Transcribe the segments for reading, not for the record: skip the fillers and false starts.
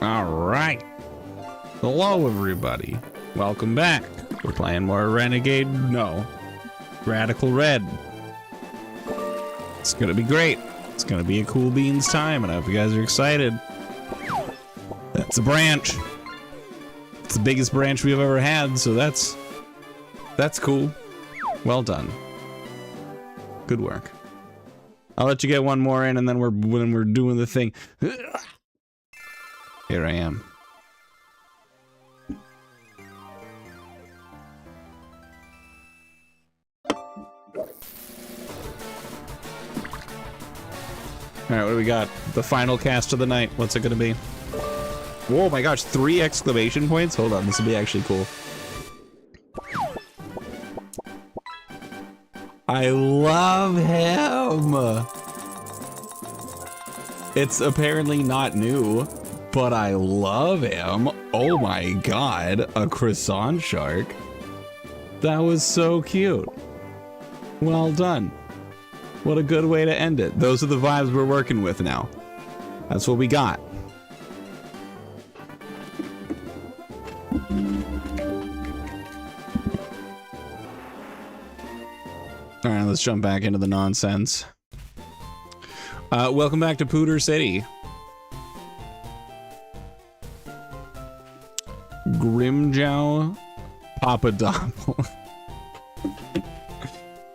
All right. Hello, everybody. Welcome back. We're playing more Renegade. No. Radical Red. It's gonna be great. It's gonna be a cool beans time, and I hope you guys are excited. That's a branch. It's the biggest branch we've ever had, so that's cool. Well done. Good work. I'll let you get one more in, and then when we're doing the thing. Here I am. Alright, what do we got? The final cast of the night. What's it gonna be? Whoa, my gosh, 3 exclamation points? Hold on, this will be actually cool. I love him! It's apparently not new, but I love him. Oh my god, a croissant shark. That was so cute. Well done. What a good way to end it. Those are the vibes we're working with now. That's what we got. All right, let's jump back into the nonsense. Welcome back to Pooter City. Grimjow Papadopoulos.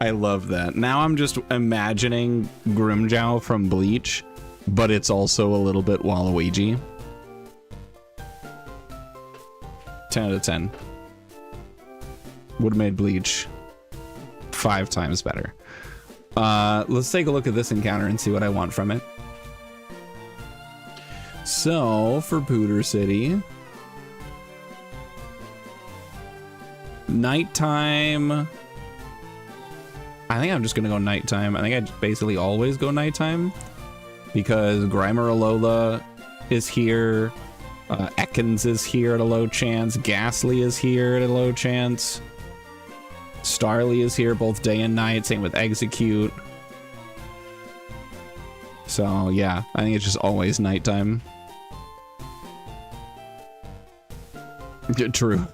I love that. Now I'm just imagining Grimjow from Bleach, but it's also a little bit Waluigi. 10 out of 10. Would have made Bleach 5 times better. Let's take a look at this encounter and see what I want from it. So, for Pooter City, nighttime. I think I'm just gonna go nighttime. I think I basically always go nighttime because Grimer Alola is here, Ekans is here at a low chance, Ghastly is here at a low chance, Starly is here both day and night, same with Execute. So yeah, I think it's just always nighttime. True.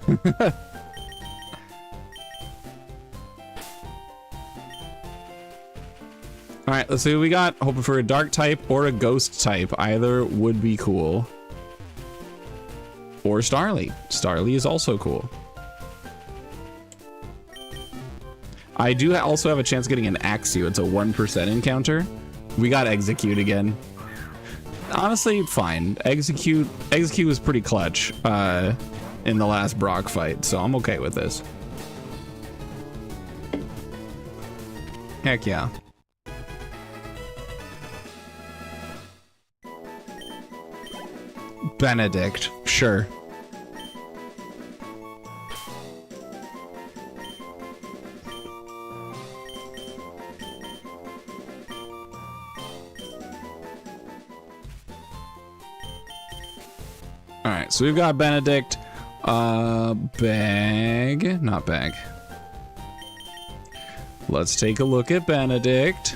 Alright, let's see what we got. Hoping for a dark type or a ghost type. Either would be cool. Or Starly. Starly is also cool. I do also have a chance of getting an Axew. It's a 1% encounter. We got Execute again. Honestly, fine. Execute was pretty clutch in the last Brock fight, so I'm okay with this. Heck yeah. Benedict, sure. All right, so we've got Benedict, bag, not bag. Let's take a look at Benedict.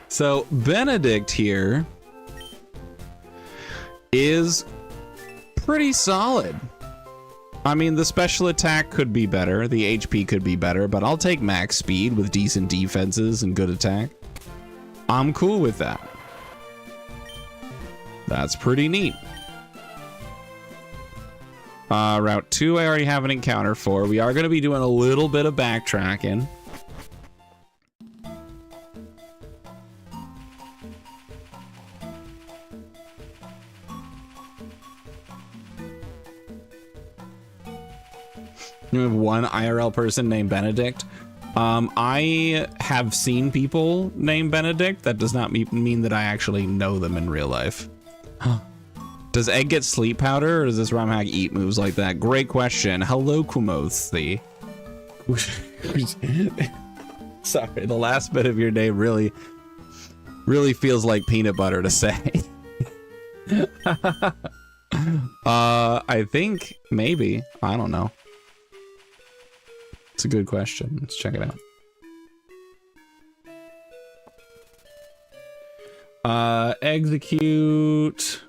So Benedict here is pretty solid. I mean, the special attack could be better, the HP could be better, but I'll take max speed with decent defenses and good attack. I'm cool with that. That's pretty neat. Route 2 I already have an encounter for. We are going to be doing a little bit of backtracking. You have one IRL person named Benedict. I have seen people named Benedict. That does not mean that I actually know them in real life. Does Egg get sleep powder, or does this ROM hack eat moves like that? Great question. Hello, Kumothi. Sorry, the last bit of your name really feels like peanut butter to say. I think maybe. I don't know. It's a good question. Let's check it out. Execute.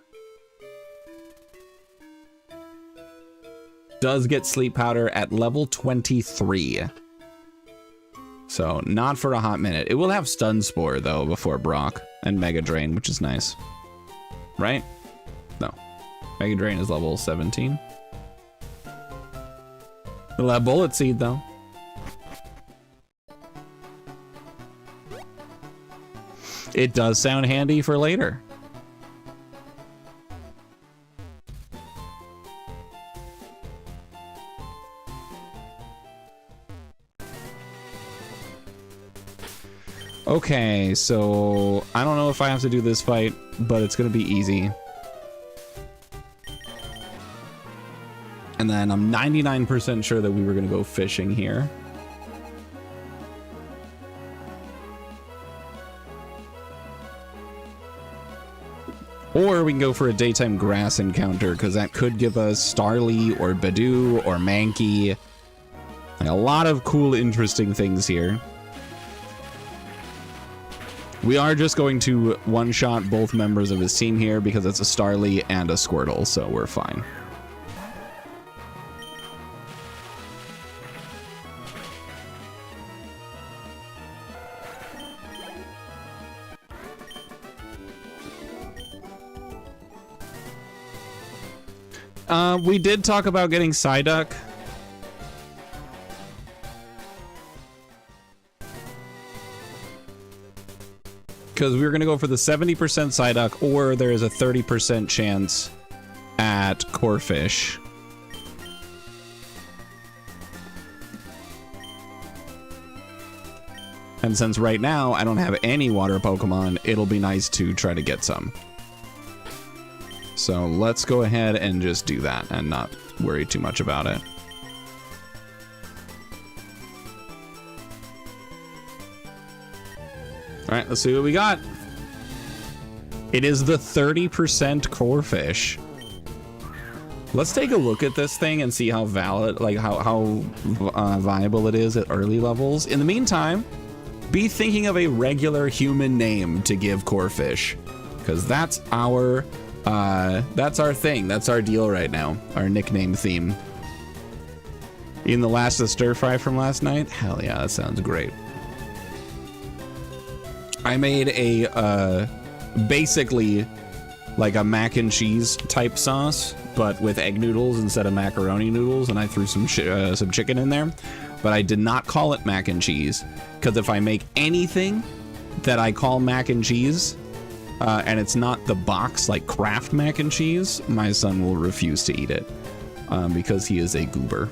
Does get sleep powder at level 23. So not for a hot minute. It will have stun spore though before Brock and Mega Drain, which is nice. Right? No. Mega Drain is level 17. It'll have Bullet Seed though. It does sound handy for later. Okay, so I don't know if I have to do this fight, but it's gonna be easy. And then I'm 99% sure that we were gonna go fishing here. Or we can go for a daytime grass encounter, because that could give us Starly or Badoo or Mankey. Like a lot of cool, interesting things here. We are just going to one-shot both members of his team here because it's a Starly and a Squirtle, so we're fine. We did talk about getting Psyduck. Because we were going to go for the 70% Psyduck, or there is a 30% chance at Corphish. And since right now I don't have any water Pokemon, it'll be nice to try to get some. So let's go ahead and just do that and not worry too much about it. All right, let's see what we got. It is the 30% Corphish. Let's take a look at this thing and see how valid, like how viable it is at early levels. In the meantime, be thinking of a regular human name to give Corphish, because that's our thing. That's our deal right now. Our nickname theme. In the last of stir fry from last night. Hell yeah, that sounds great. I made a basically like a mac and cheese type sauce, but with egg noodles instead of macaroni noodles, and I threw some chicken in there. But I did not call it mac and cheese, because if I make anything that I call mac and cheese, and it's not the box like Kraft mac and cheese, my son will refuse to eat it because he is a goober.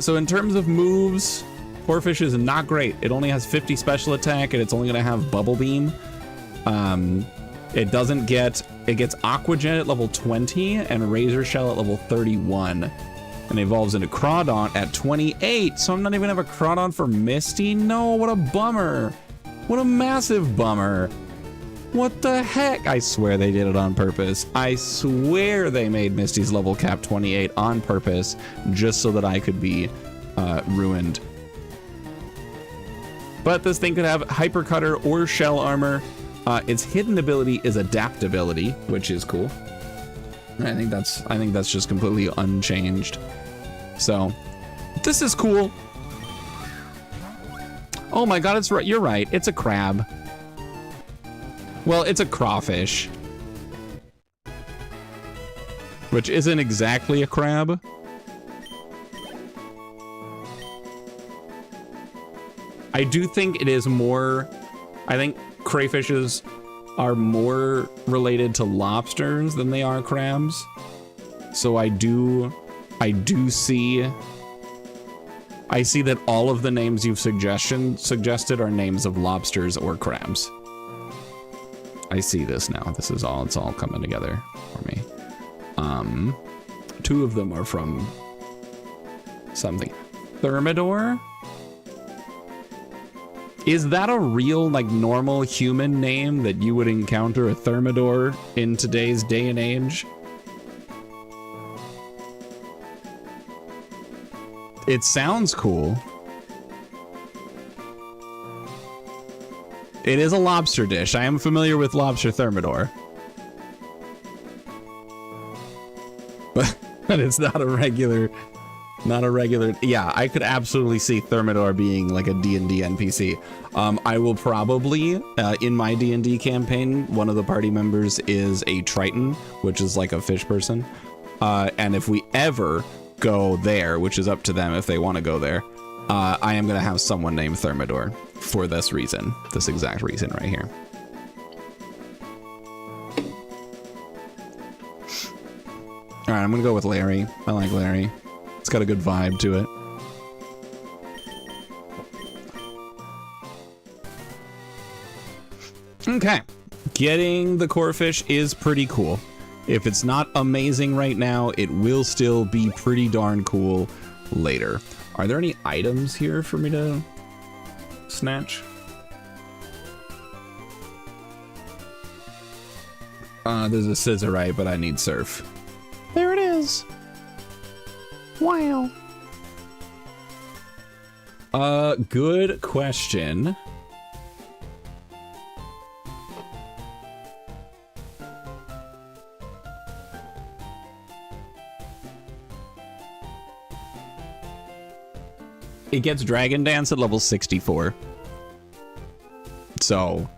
So in terms of moves, Corphish is not great. It only has 50 special attack, and it's only going to have Bubble Beam. It doesn't get... It gets Aqua Jet at level 20 and Razor Shell at level 31. And evolves into Crawdaunt at 28. So I'm not even going to have a Crawdaunt for Misty? No, what a bummer. What a massive bummer. What the heck? I swear they did it on purpose. I swear they made Misty's level cap 28 on purpose just so that I could be ruined. But this thing could have Hyper Cutter or Shell Armor. Its hidden ability is Adaptability, which is cool. I think that's just completely unchanged. So this is cool. Oh my god, it's right. You're right. It's a crab. Well, it's a crawfish, which isn't exactly a crab. I do think it is more, I think crayfishes are more related to lobsters than they are crabs. So I see that all of the names you've suggested are names of lobsters or crabs. I see this now. It's all coming together for me. Two of them are from something. Thermidor? Is that a real, like, normal human name that you would encounter a Thermidor in today's day and age? It sounds cool. It is a lobster dish. I am familiar with lobster thermidor. But it's not a regular... Yeah, I could absolutely see Thermidor being like a D&D NPC. I will probably, in my D&D campaign, one of the party members is a Triton, which is like a fish person. And if we ever go there, which is up to them if they want to go there, I am going to have someone named Thermidor for this reason, this exact reason right here. All right, I'm going to go with Larry. I like Larry. It's got a good vibe to it. Okay. Getting the core fish is pretty cool. If it's not amazing right now, it will still be pretty darn cool later. Are there any items here for me to snatch? There's a Scissorite, but I need surf. There it is. Wow. Good question. It gets Dragon Dance at level 64. So,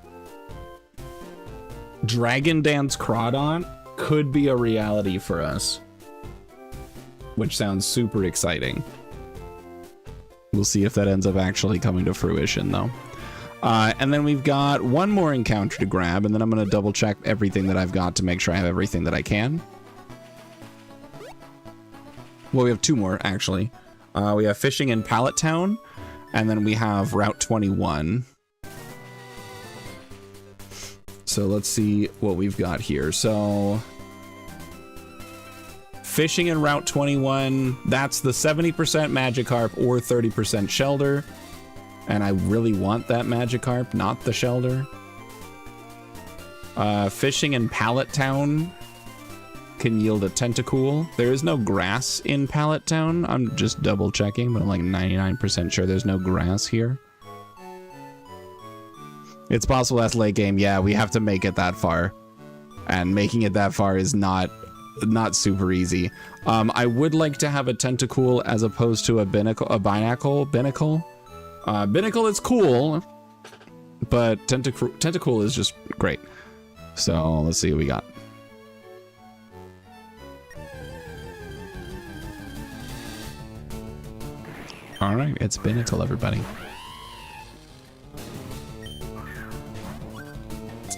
Dragon Dance Crawdon could be a reality for us, which sounds super exciting. We'll see if that ends up actually coming to fruition, though. And then we've got one more encounter to grab, and then I'm going to double check everything that I've got to make sure I have everything that I can. Well, we have two more, actually. We have Fishing in Pallet Town, and then we have Route 21. So let's see what we've got here. So, Fishing in Route 21, that's the 70% Magikarp or 30% Shelder. And I really want that Magikarp, not the Shelder. Fishing in Pallet Town can yield a Tentacool. There is no grass in Pallet Town. I'm just double checking, but I'm like 99% sure there's no grass here. It's possible that's late game. Yeah, we have to make it that far. And making it that far is not super easy. I would like to have a Tentacool as opposed to a Binnacle. Binnacle is cool, but Tentacool is just great. So let's see what we got. All right, it's Binnacle, everybody.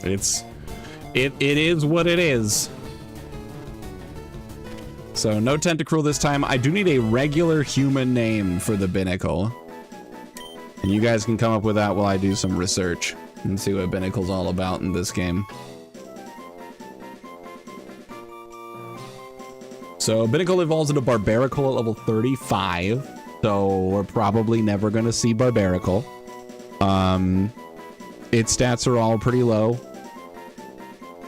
It is what it is. So no Tentacruel this time. I do need a regular human name for the Binnacle. And you guys can come up with that while I do some research and see what Binnacle's all about in this game. So Binnacle evolves into Barbaracle at level 35. So we're probably never going to see Barbaracle. Its stats are all pretty low.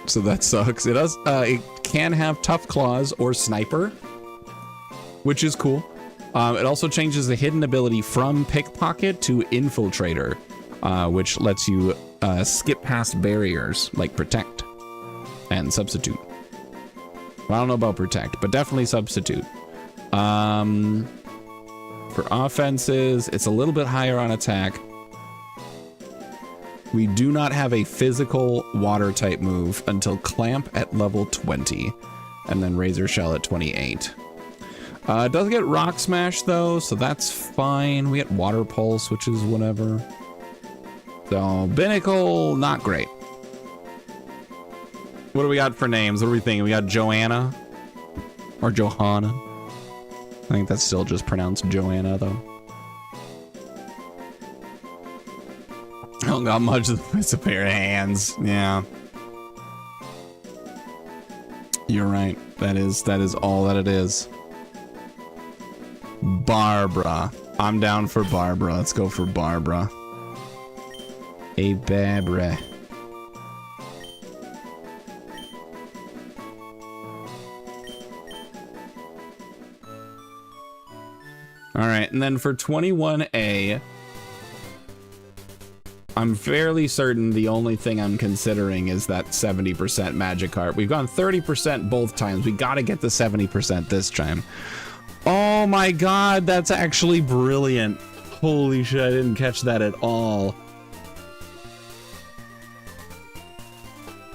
So that sucks. It can have Tough Claws or Sniper, which is cool. It also changes the hidden ability from Pickpocket to Infiltrator, which lets you skip past barriers like Protect and Substitute. Well, I don't know about Protect, but definitely Substitute. For offenses, it's a little bit higher on attack. We do not have a physical water type move until Clamp at level 20, and then Razor Shell at 28. It does get Rock Smash though, so that's fine. We get Water Pulse, which is whatever. So Binnacle, not great. What do we got for names? What are we thinking? We got Joanna or Johanna. I think that's still just pronounced Joanna though. I don't got much. It's a pair of hands. Yeah. You're right. That is all that it is. Barbara. I'm down for Barbara. Let's go for Barbara. A Barbara. All right, and then for 21A, I'm fairly certain the only thing I'm considering is that 70% Magikarp. We've gone 30% both times. We gotta get the 70% this time. Oh my god, that's actually brilliant. Holy shit, I didn't catch that at all.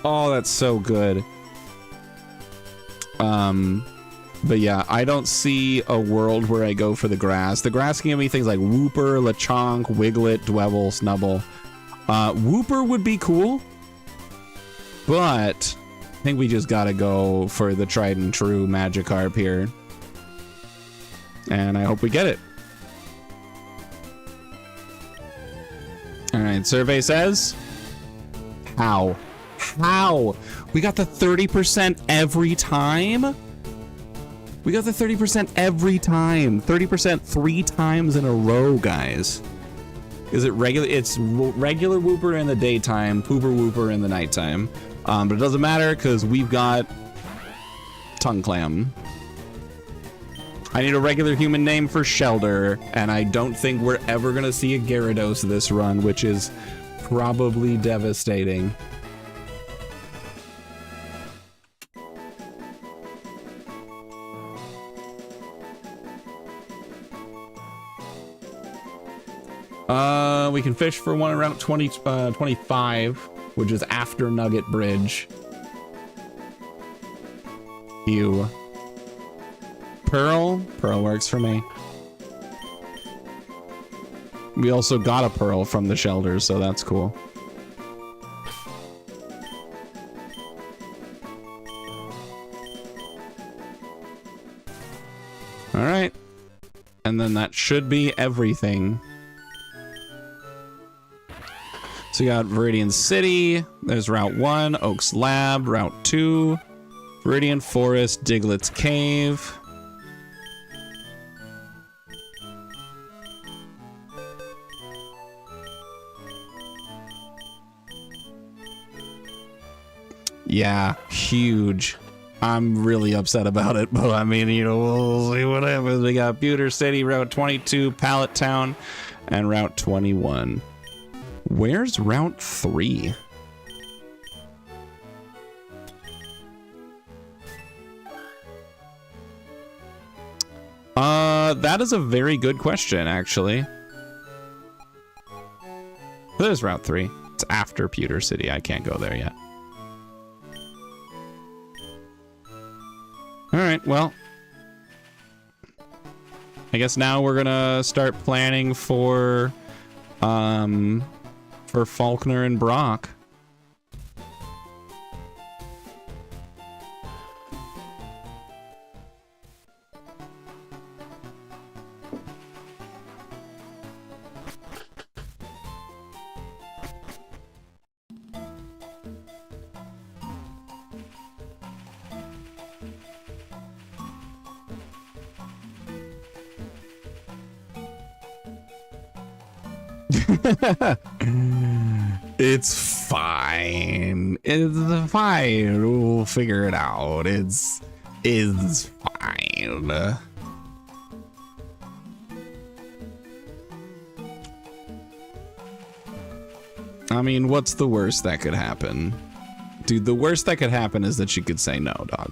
Oh, that's so good. But yeah, I don't see a world where I go for the grass. The grass can give me things like Wooper, Lechonk, Wiglet, Dwebble, Snubble. Wooper would be cool, but I think we just gotta go for the tried and true Magikarp here. And I hope we get it. All right, survey says, how? How? We got the 30% every time? We got the 30% every time. 30% 3 times in a row, guys. Is it regular? It's regular Wooper in the daytime, Pooper Wooper in the nighttime. But it doesn't matter because we've got Tongue Clam. I need a regular human name for Shelder, and I don't think we're ever going to see a Gyarados this run, which is probably devastating. We can fish for one around 25, which is after Nugget Bridge. Ew. Pearl? Pearl works for me. We also got a Pearl from the Shelders, so that's cool. Alright. And then that should be everything. So you got Viridian City, there's Route 1, Oaks Lab, Route 2, Viridian Forest, Diglett's Cave. Yeah, huge. I'm really upset about it, but I mean, you know, we'll see what happens. We got Pewter City, Route 22, Pallet Town, and Route 21. Where's Route 3? That is a very good question, actually. There's Route 3. It's after Pewter City. I can't go there yet. All right, well, I guess now we're gonna start planning for Faulkner and Brock. It's fine. It's fine. We'll figure it out. It's fine. I mean, what's the worst that could happen? Dude, the worst that could happen is that she could say no, dog.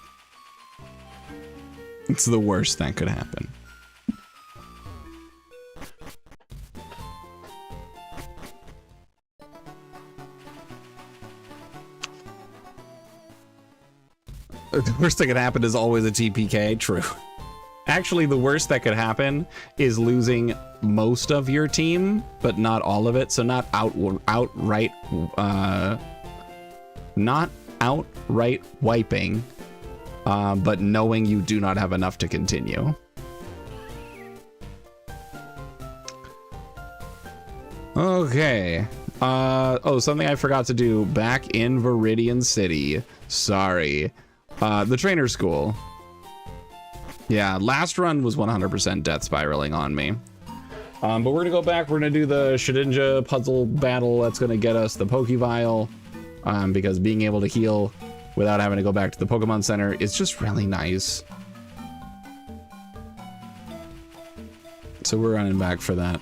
It's the worst that could happen. The worst that could happen is always a TPK. True. Actually, the worst that could happen is losing most of your team, but not all of it. So not outright wiping, but knowing you do not have enough to continue. Okay. Oh, something I forgot to do back in Viridian City. Sorry. The trainer school. Yeah, last run was 100% death spiraling on me. But we're gonna go back. We're gonna do the Shedinja puzzle battle. That's gonna get us the Pokevile. Because being able to heal without having to go back to the Pokemon Center is just really nice. So we're running back for that.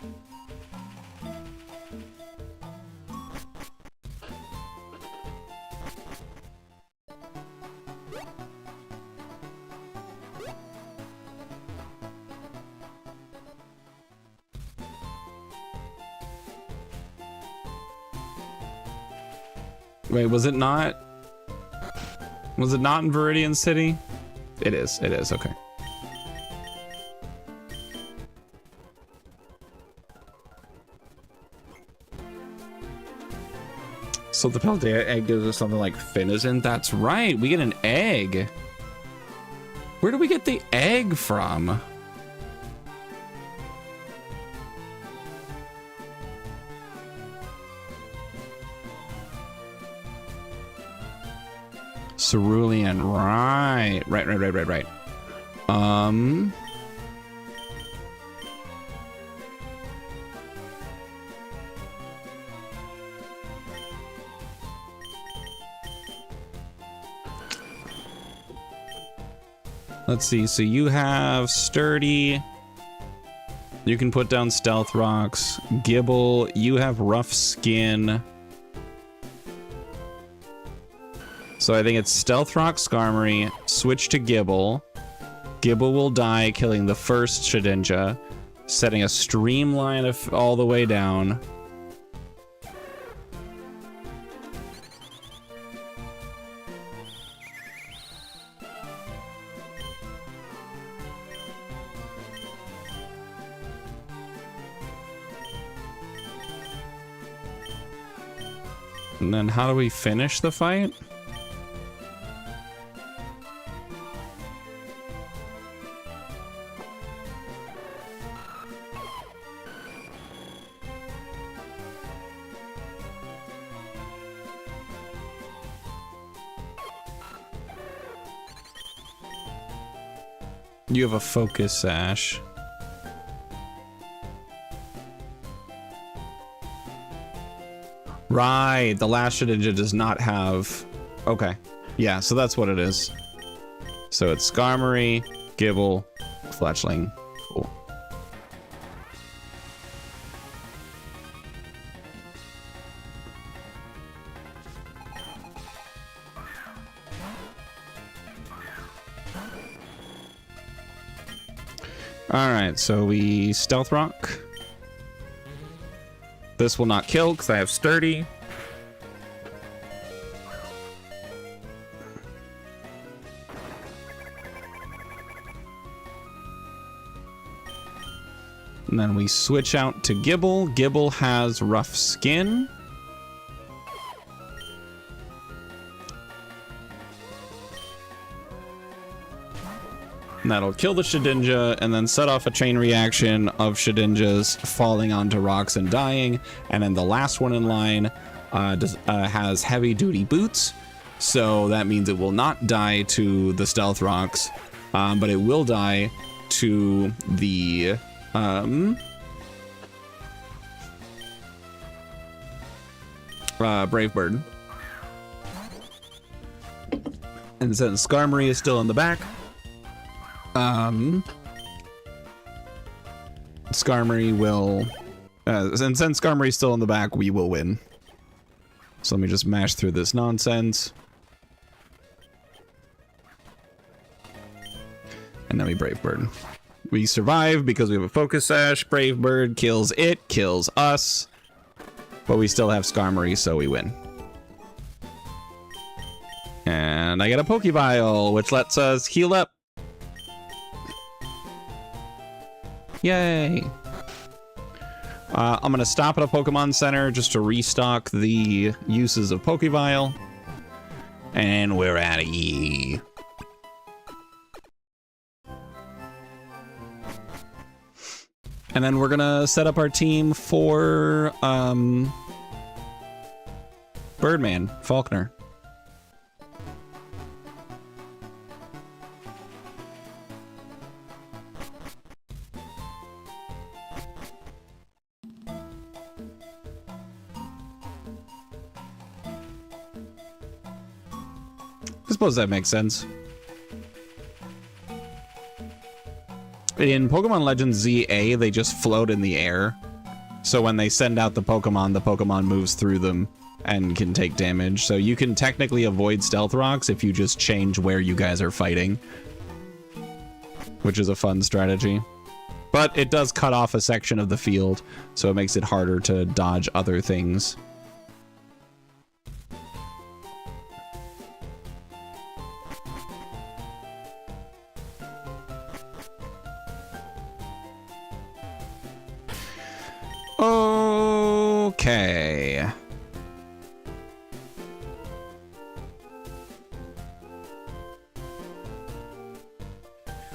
Wait, was it not? Was it not in Viridian City? It is, okay. So the Paldea egg gives us something like Finizen. That's right, we get an egg. Where do we get the egg from? Cerulean, right. Let's see, so you have Sturdy. You can put down Stealth Rocks. Gibble, you have Rough Skin. So I think it's Stealth Rock, Skarmory, switch to Gibble. Gibble will die, killing the first Shedinja, setting a streamline of all the way down. And then how do we finish the fight? You have a Focus Sash. Right, the last Shedinja does not have... Okay, yeah, so that's what it is. So it's Skarmory, Gibble, Fletchling. Cool. Alright, so we Stealth Rock. This will not kill because I have Sturdy. And then we switch out to Gibble. Gibble has Rough Skin. And that'll kill the Shedinja and then set off a chain reaction of Shedinjas falling onto rocks and dying. And then the last one in line has heavy duty boots. So that means it will not die to the Stealth Rocks, but it will die to the Brave Bird. And since Skarmory is still in the back, Skarmory will, and since Skarmory's still in the back, we will win. So let me just mash through this nonsense. And then we Brave Bird. We survive because we have a Focus Sash. Brave Bird kills it, kills us. But we still have Skarmory, so we win. And I get a Pokebile, which lets us heal up. Yay! I'm gonna stop at a Pokemon Center just to restock the uses of Pokebile. And we're out of here. And then we're gonna set up our team for Birdman, Faulkner. I suppose that makes sense. In Pokemon Legends ZA, they just float in the air. So when they send out the Pokemon moves through them and can take damage. So you can technically avoid Stealth Rocks if you just change where you guys are fighting, which is a fun strategy. But it does cut off a section of the field, so it makes it harder to dodge other things. Okay.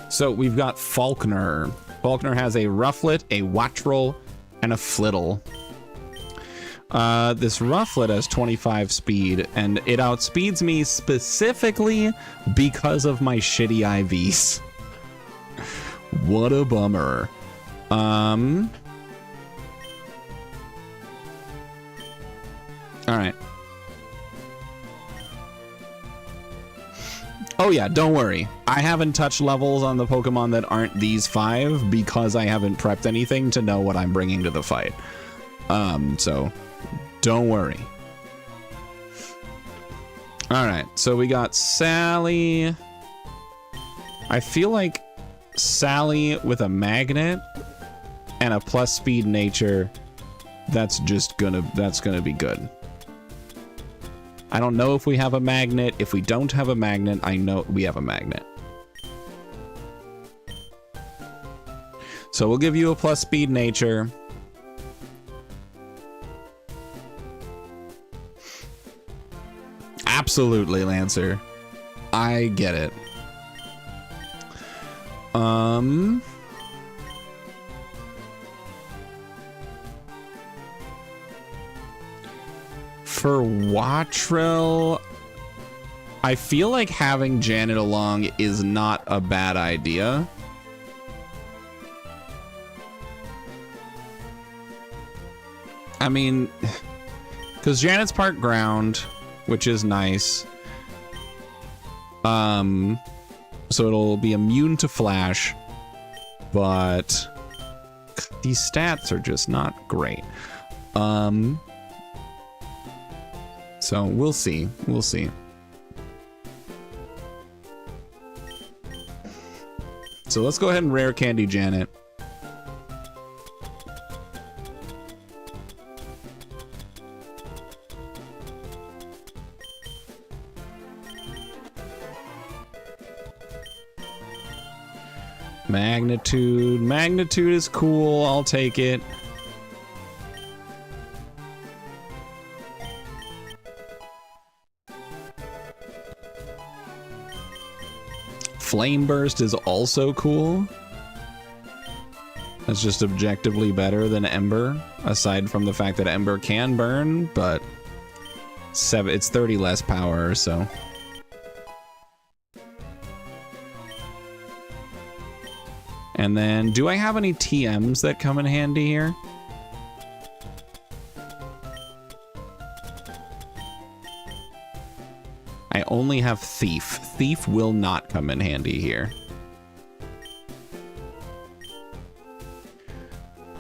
So we've got Faulkner. Faulkner has a Rufflet, a Wattrel, and a Flittle. This Rufflet has 25 speed, and it outspeeds me specifically because of my shitty IVs. What a bummer. All right. Oh yeah, don't worry. I haven't touched levels on the Pokemon that aren't these 5 because I haven't prepped anything to know what I'm bringing to the fight. So don't worry. All right, so we got Sally. I feel like Sally with a magnet and a plus speed nature, that's gonna be good. I don't know if we have a magnet. If we don't have a magnet, I know we have a magnet. So we'll give you a plus speed nature. Absolutely, Lancer. I get it. For Wattrel, I feel like having Janet along is not a bad idea. I mean, because Janet's part ground, which is nice. So it'll be immune to flash, but these stats are just not great. So we'll see. We'll see. So let's go ahead and rare candy Janet. Magnitude. Magnitude is cool. I'll take it. Flame Burst is also cool. That's just objectively better than Ember, aside from the fact that Ember can burn, but it's 30 less power, so. And then, do I have any TMs that come in handy here? I only have Thief. Thief will not come in handy here.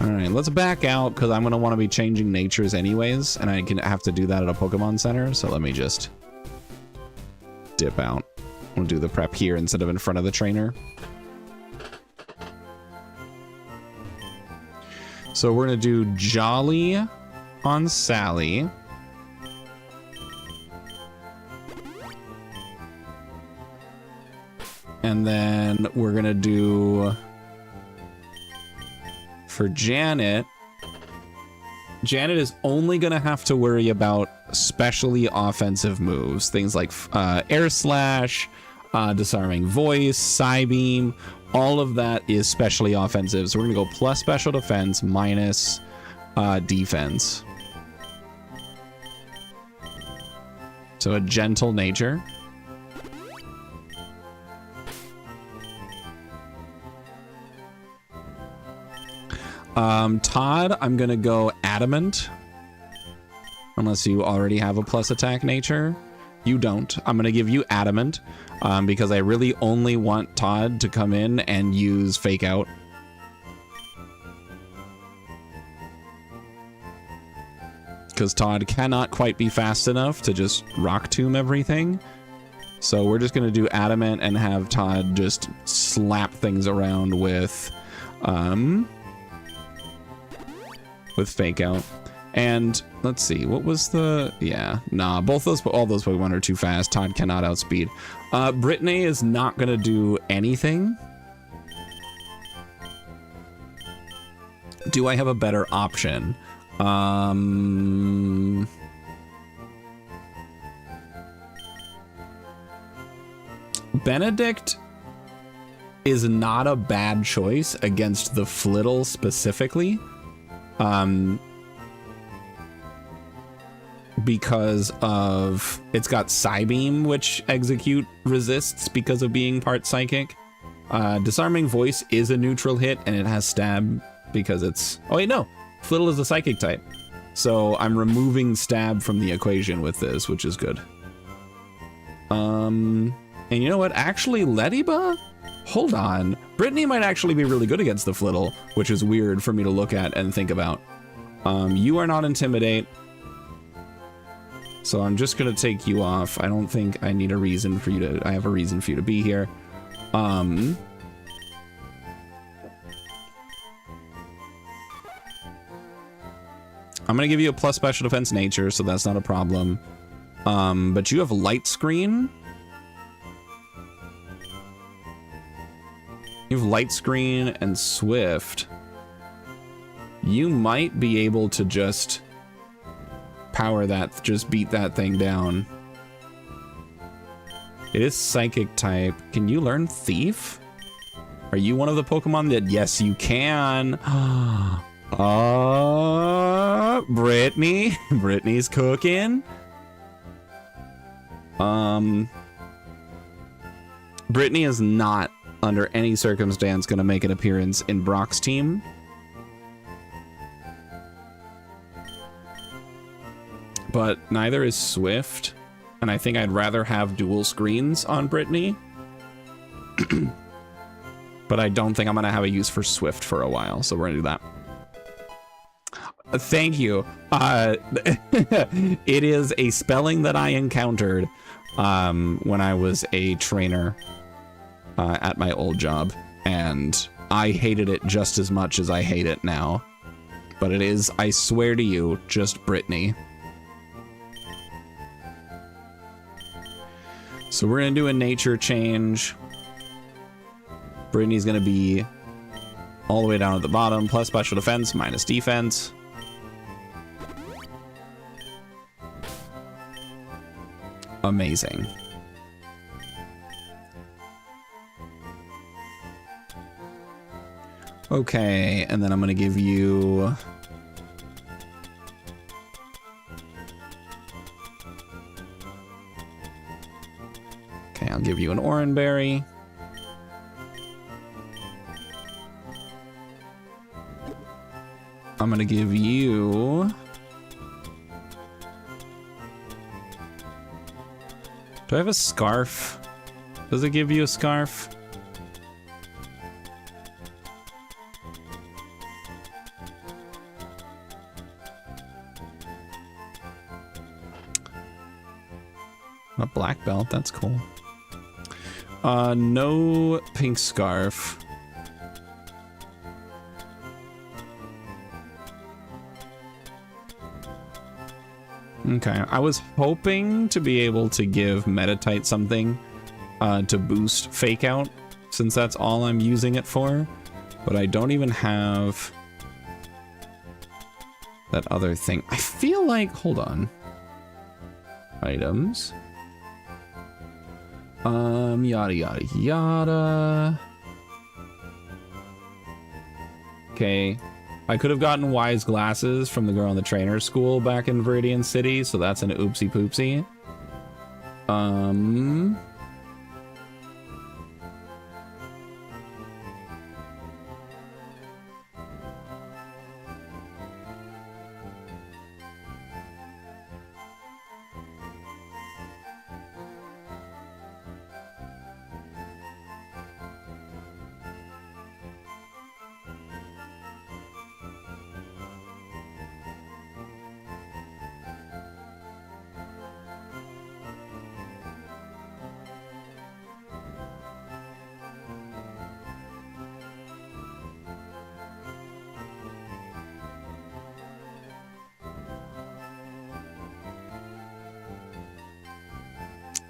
All right, let's back out because I'm going to want to be changing natures anyways, and I can have to do that at a Pokemon Center, so let me just dip out. We'll do the prep here instead of in front of the trainer. So we're going to do Jolly on Sally. And then we're going to do, for Janet, Janet is only going to have to worry about specially offensive moves. Things like Air Slash, Disarming Voice, Psybeam, all of that is specially offensive. So we're going to go plus special defense minus defense. So a gentle nature. Todd, I'm gonna go adamant. Unless you already have a plus attack nature. You don't. I'm gonna give you adamant because I really only want Todd to come in and use fake out. Because Todd cannot quite be fast enough to just rock tomb everything. So we're just gonna do adamant and have Todd just slap things around with fake out. And let's see, what was the, yeah, nah, all those Pokemon are too fast. Todd cannot outspeed. Brittany is not gonna do anything. Do I have a better option? Benedict is not a bad choice against the Flittle specifically. Because of it's got Psybeam, which Execute resists because of being part psychic. Disarming Voice is a neutral hit, and it has Stab because it's... Oh wait, no. Flittle is a psychic type. So I'm removing Stab from the equation with this, which is good. And you know what? Actually, Lediba? Hold on. Brittany might actually be really good against the Flittle, which is weird for me to look at and think about. You are not Intimidate. So I'm just going to take you off. I don't think I need a reason for you to... I have a reason for you to be here. I'm going to give you a plus special defense nature, so that's not a problem. But you have light screen. You have light screen and swift. You might be able to just power that, just beat that thing down. It is psychic type. Can you learn Thief? Are you one of the Pokemon that... Yes, you can. Brittany. Brittany's cooking. Brittany is not, under any circumstance, going to make an appearance in Brock's team. But neither is Swift. And I think I'd rather have dual screens on Brittany. But I don't think I'm going to have a use for Swift for a while, so we're going to do that. Thank you. It is a spelling that I encountered when I was a trainer at my old job, and I hated it just as much as I hate it now. But it is, I swear to you, just Brittany. So we're going to do a nature change. Brittany's going to be all the way down at the bottom, plus special defense, minus defense. Amazing. Okay, and then I'm going to give you... Okay, I'll give you an Oranberry. I'm going to give you... Do I have a scarf? Does it give you a scarf? A black belt, that's cool. No pink scarf. Okay, I was hoping to be able to give Metatite something to boost Fake Out, since that's all I'm using it for, but I don't even have that other thing. I feel like, hold on. Items. Yada, yada, yada. Okay. I could have gotten wise glasses from the girl in the trainer school back in Viridian City, so that's an oopsie poopsie.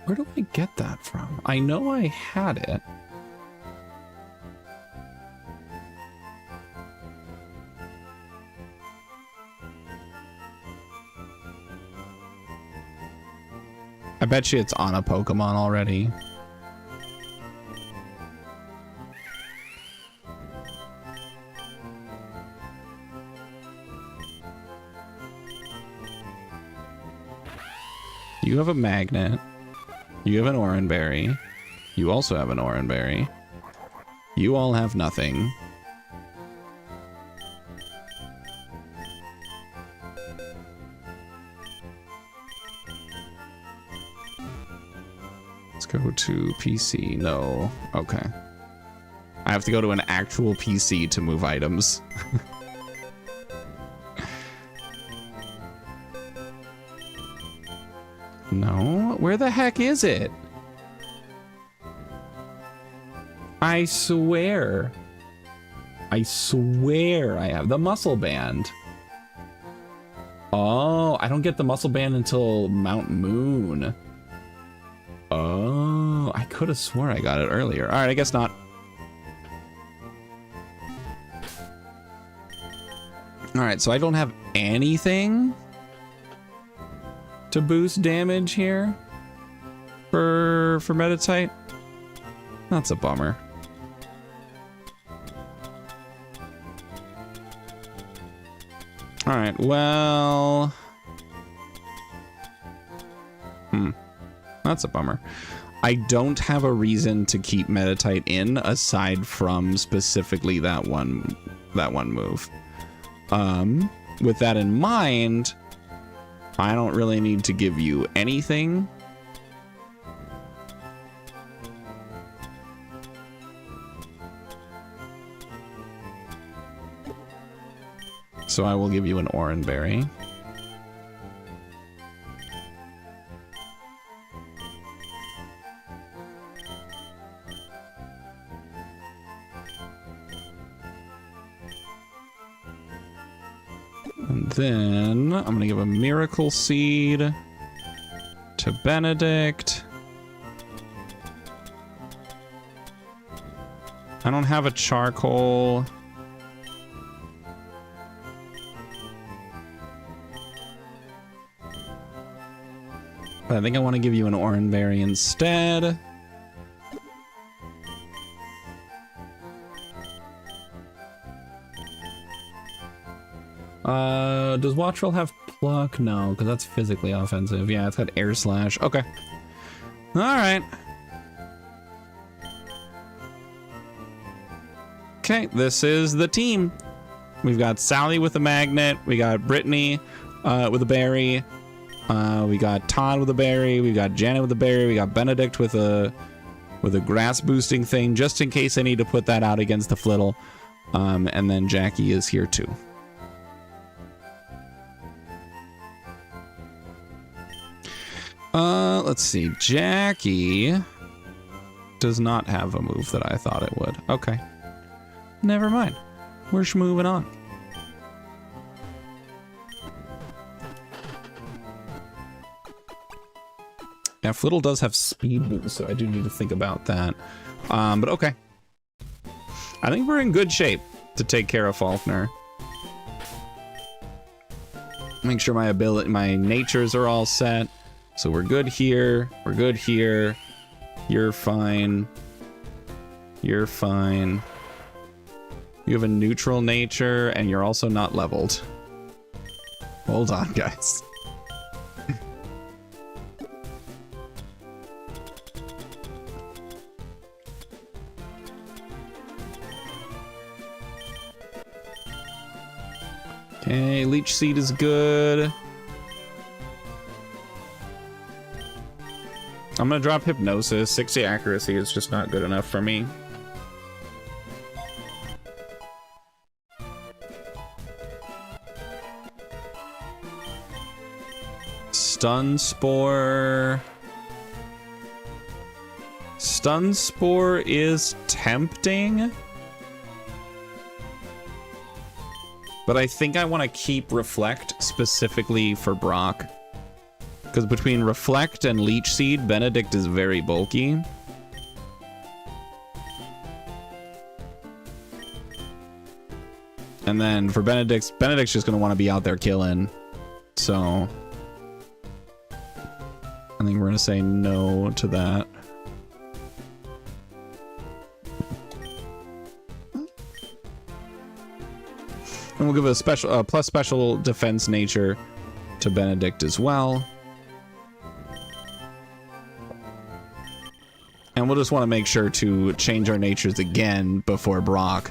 Where do I get that from? I know I had it. bet you it's on a Pokemon already. You have a magnet. You have an Oranberry. You also have an Oranberry. You all have nothing. Let's go to PC. No. Okay. I have to go to an actual PC to move items. No? Where the heck is it? I swear. I swear I have the muscle band. Oh, I don't get the muscle band until Mount Moon. Oh, I could have sworn I got it earlier. All right, I guess not. All right, so I don't have anything to boost damage here for Meditite. That's a bummer. All right, well, that's a bummer. I don't have a reason to keep Meditite in aside from specifically that one move. With that in mind, I don't really need to give you anything. So I will give you an Oranberry. And then I'm going to give a Miracle Seed to Benedict. I don't have a Charcoal. But I think I want to give you an Oranberry instead. Does Wattrel have Pluck? No, because that's physically offensive. Yeah, it's got Air Slash. Okay. Alright. Okay, this is the team. We've got Sally with a magnet. We got Brittany with a berry. We got Todd with a berry. We got Janet with a berry. We got Benedict with a grass boosting thing, just in case I need to put that out against the Flittle. And then Jackie is here too. Let's see. Jackie does not have a move that I thought it would. Okay. Never mind. We're moving on. Yeah, Flittle does have speed boost, so I do need to think about that. But okay. I think we're in good shape to take care of Faulkner. Make sure my natures are all set. So we're good here. We're good here. You're fine. You're fine. You have a neutral nature, and you're also not leveled. Hold on, guys. Okay, Leech Seed is good. I'm gonna drop Hypnosis. 60 accuracy is just not good enough for me. Stun Spore. Stun Spore is tempting. But I think I want to keep Reflect specifically for Brock. Because between Reflect and Leech Seed, Benedict is very bulky. And then for Benedict's just going to want to be out there killing. So I think we're going to say no to that. And we'll give a special plus special defense nature to Benedict as well. And we'll just want to make sure to change our natures again before Brock,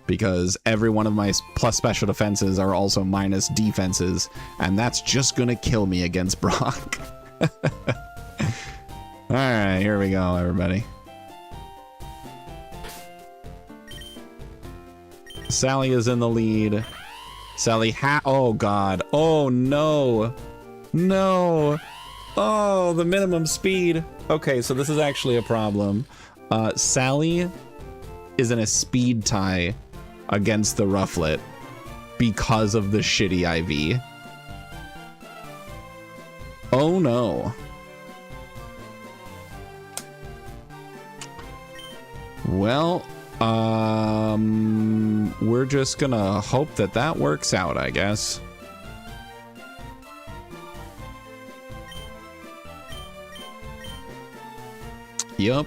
because every one of my plus special defenses are also minus defenses, and that's just gonna kill me against Brock. Alright, here we go, everybody. Sally is in the lead. Sally oh god. Oh no. No. Oh, the minimum speed. Okay, so this is actually a problem. Sally is in a speed tie against the Rufflet because of the shitty IV. Oh no. Well, we're just gonna hope that that works out, I guess. Yup.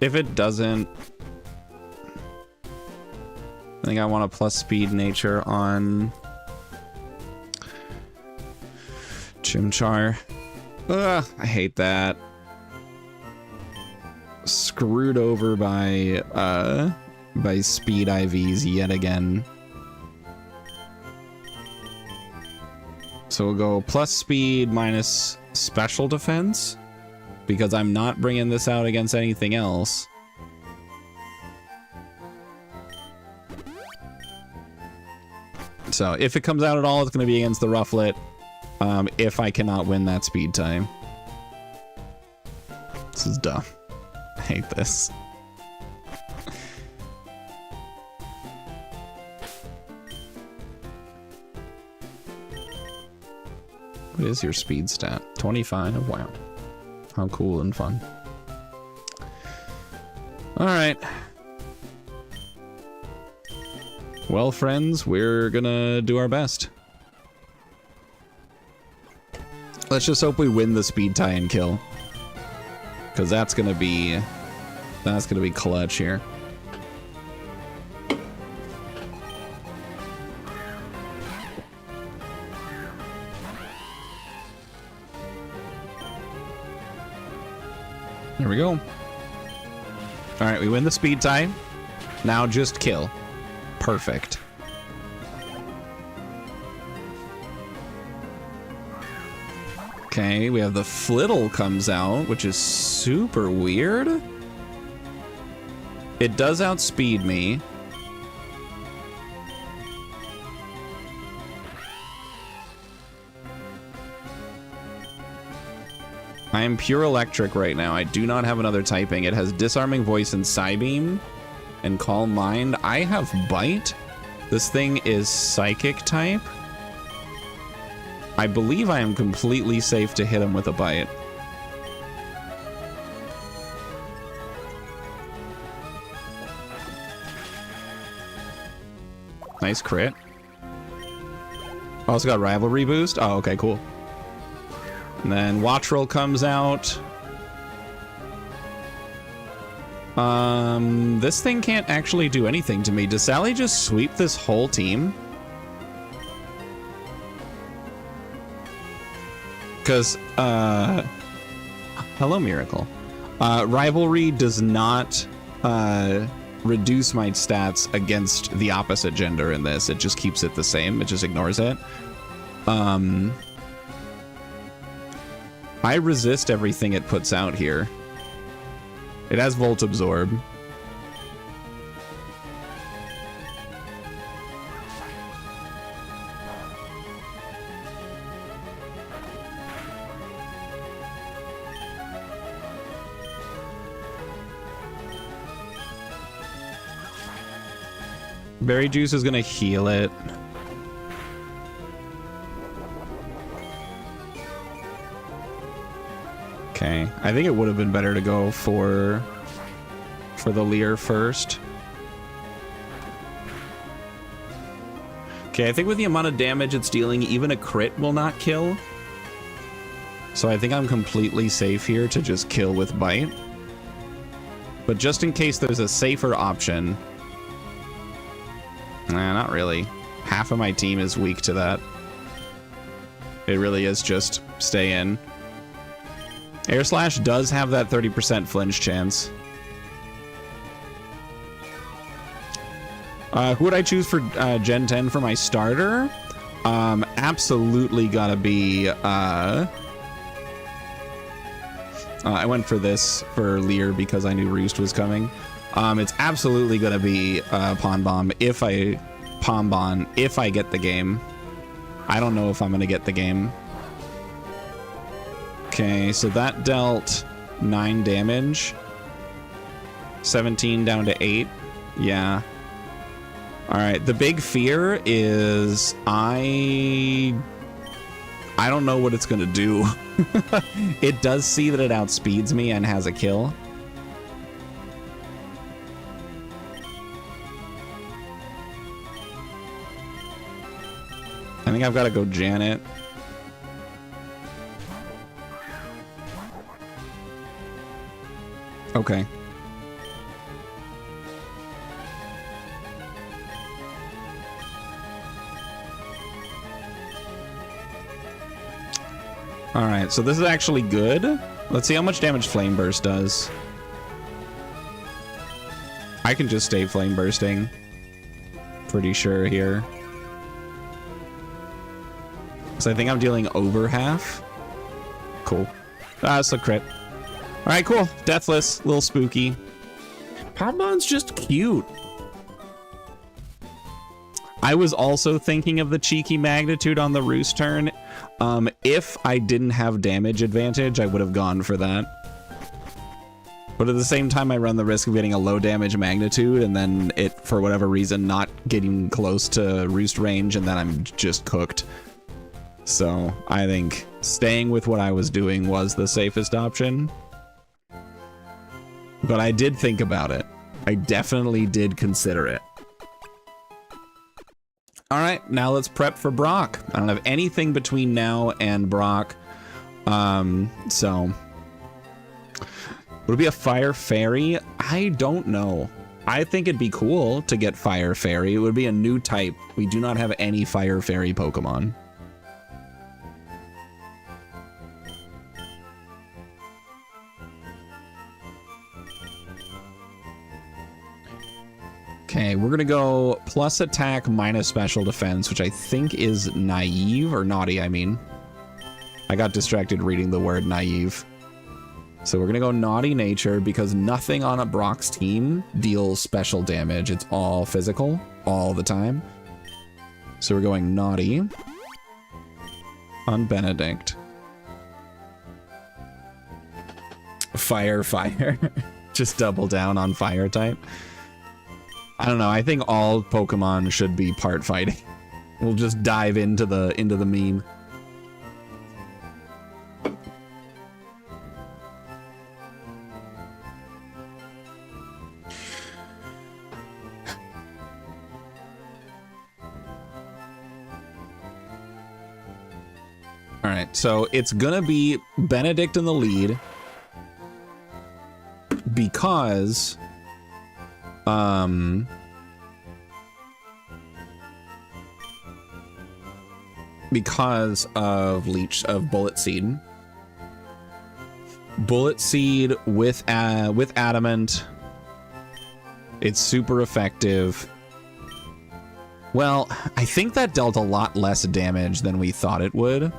If it doesn't, I think I want a plus speed nature on Chimchar. Ugh, I hate that. Screwed over by speed IVs yet again. So we'll go plus speed minus special defense, because I'm not bringing this out against anything else. So if it comes out at all, it's going to be against the Rufflet. If I cannot win that speed time. This is dumb. I hate this. What is your speed stat? 25? Wow. How cool and fun. Alright. Well, friends, we're gonna do our best. Let's just hope we win the speed tie and kill, because that's gonna be clutch here. There we go. All right, we win the speed tie. Now just kill. Perfect. Okay, we have the Flittle comes out, which is super weird. It does outspeed me. I am pure electric right now. I do not have another typing. It has Disarming Voice and Psybeam and Calm Mind. I have Bite. This thing is Psychic type. I believe I am completely safe to hit him with a Bite. Nice crit. Also got Rivalry boost. Oh, okay, cool. And then Wattrel comes out. This thing can't actually do anything to me. Does Sally just sweep this whole team? Because, hello, Miracle. Rivalry does not, reduce my stats against the opposite gender in this. It just keeps it the same. It just ignores it. I resist everything it puts out here. It has Volt Absorb. Berry juice is gonna heal it. Okay, I think it would have been better to go for the Leer first. Okay, I think with the amount of damage it's dealing, even a crit will not kill. So I think I'm completely safe here to just kill with Bite. But just in case there's a safer option... Nah, not really. Half of my team is weak to that. It really is just stay in. Air Slash does have that 30% flinch chance. Who would I choose for Gen 10 for my starter? Absolutely gotta be... I went for this for Leer because I knew Roost was coming. It's absolutely gonna be Pon Bomb if I get the game. I don't know if I'm gonna get the game. Okay, so that dealt 9 damage. 17 down to 8. Yeah. Alright, the big fear is I don't know what it's gonna do. It does see that it outspeeds me and has a kill. I think I've got to go Janet. Okay. Alright, so this is actually good. Let's see how much damage Flame Burst does. I can just stay Flame Bursting. Pretty sure here. So I think I'm dealing over half. Cool. That's a crit. Alright, cool. Deathless. A little spooky. Podmon's just cute. I was also thinking of the cheeky magnitude on the Roost turn. If I didn't have damage advantage, I would have gone for that. But at the same time, I run the risk of getting a low damage magnitude and then it, for whatever reason, not getting close to Roost range, and then I'm just cooked. So I think staying with what I was doing was the safest option. But I did think about it. I definitely did consider it. All right, now let's prep for Brock. I don't have anything between now and Brock. So would it be a Fire Fairy? I don't know. I think it'd be cool to get Fire Fairy. It would be a new type. We do not have any Fire Fairy Pokemon. Okay, we're gonna go plus attack minus special defense, which I think is naive, or naughty, I mean. I got distracted reading the word naive. So we're gonna go naughty nature because nothing on a Brock's team deals special damage. It's all physical, all the time. So we're going naughty on Benedict. Fire, fire. Just double down on fire type. I don't know. I think all Pokemon should be part fighting. We'll just dive into the meme. All right, so it's gonna be Benedict in the lead because of Bullet Seed. Bullet Seed with Adamant. It's super effective. Well, I think that dealt a lot less damage than we thought it would.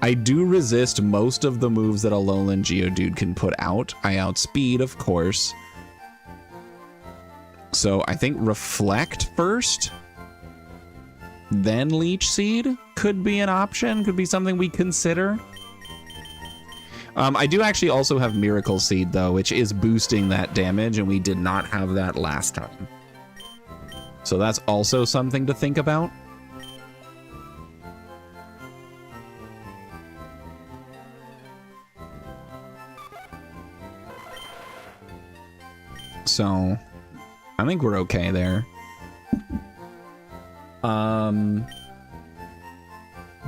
I do resist most of the moves that a Alolan Geodude can put out. I outspeed, of course. So I think Reflect first, then Leech Seed could be an option, could be something we consider. I do actually also have Miracle Seed, though, which is boosting that damage, and we did not have that last time. So that's also something to think about. So I think we're okay there.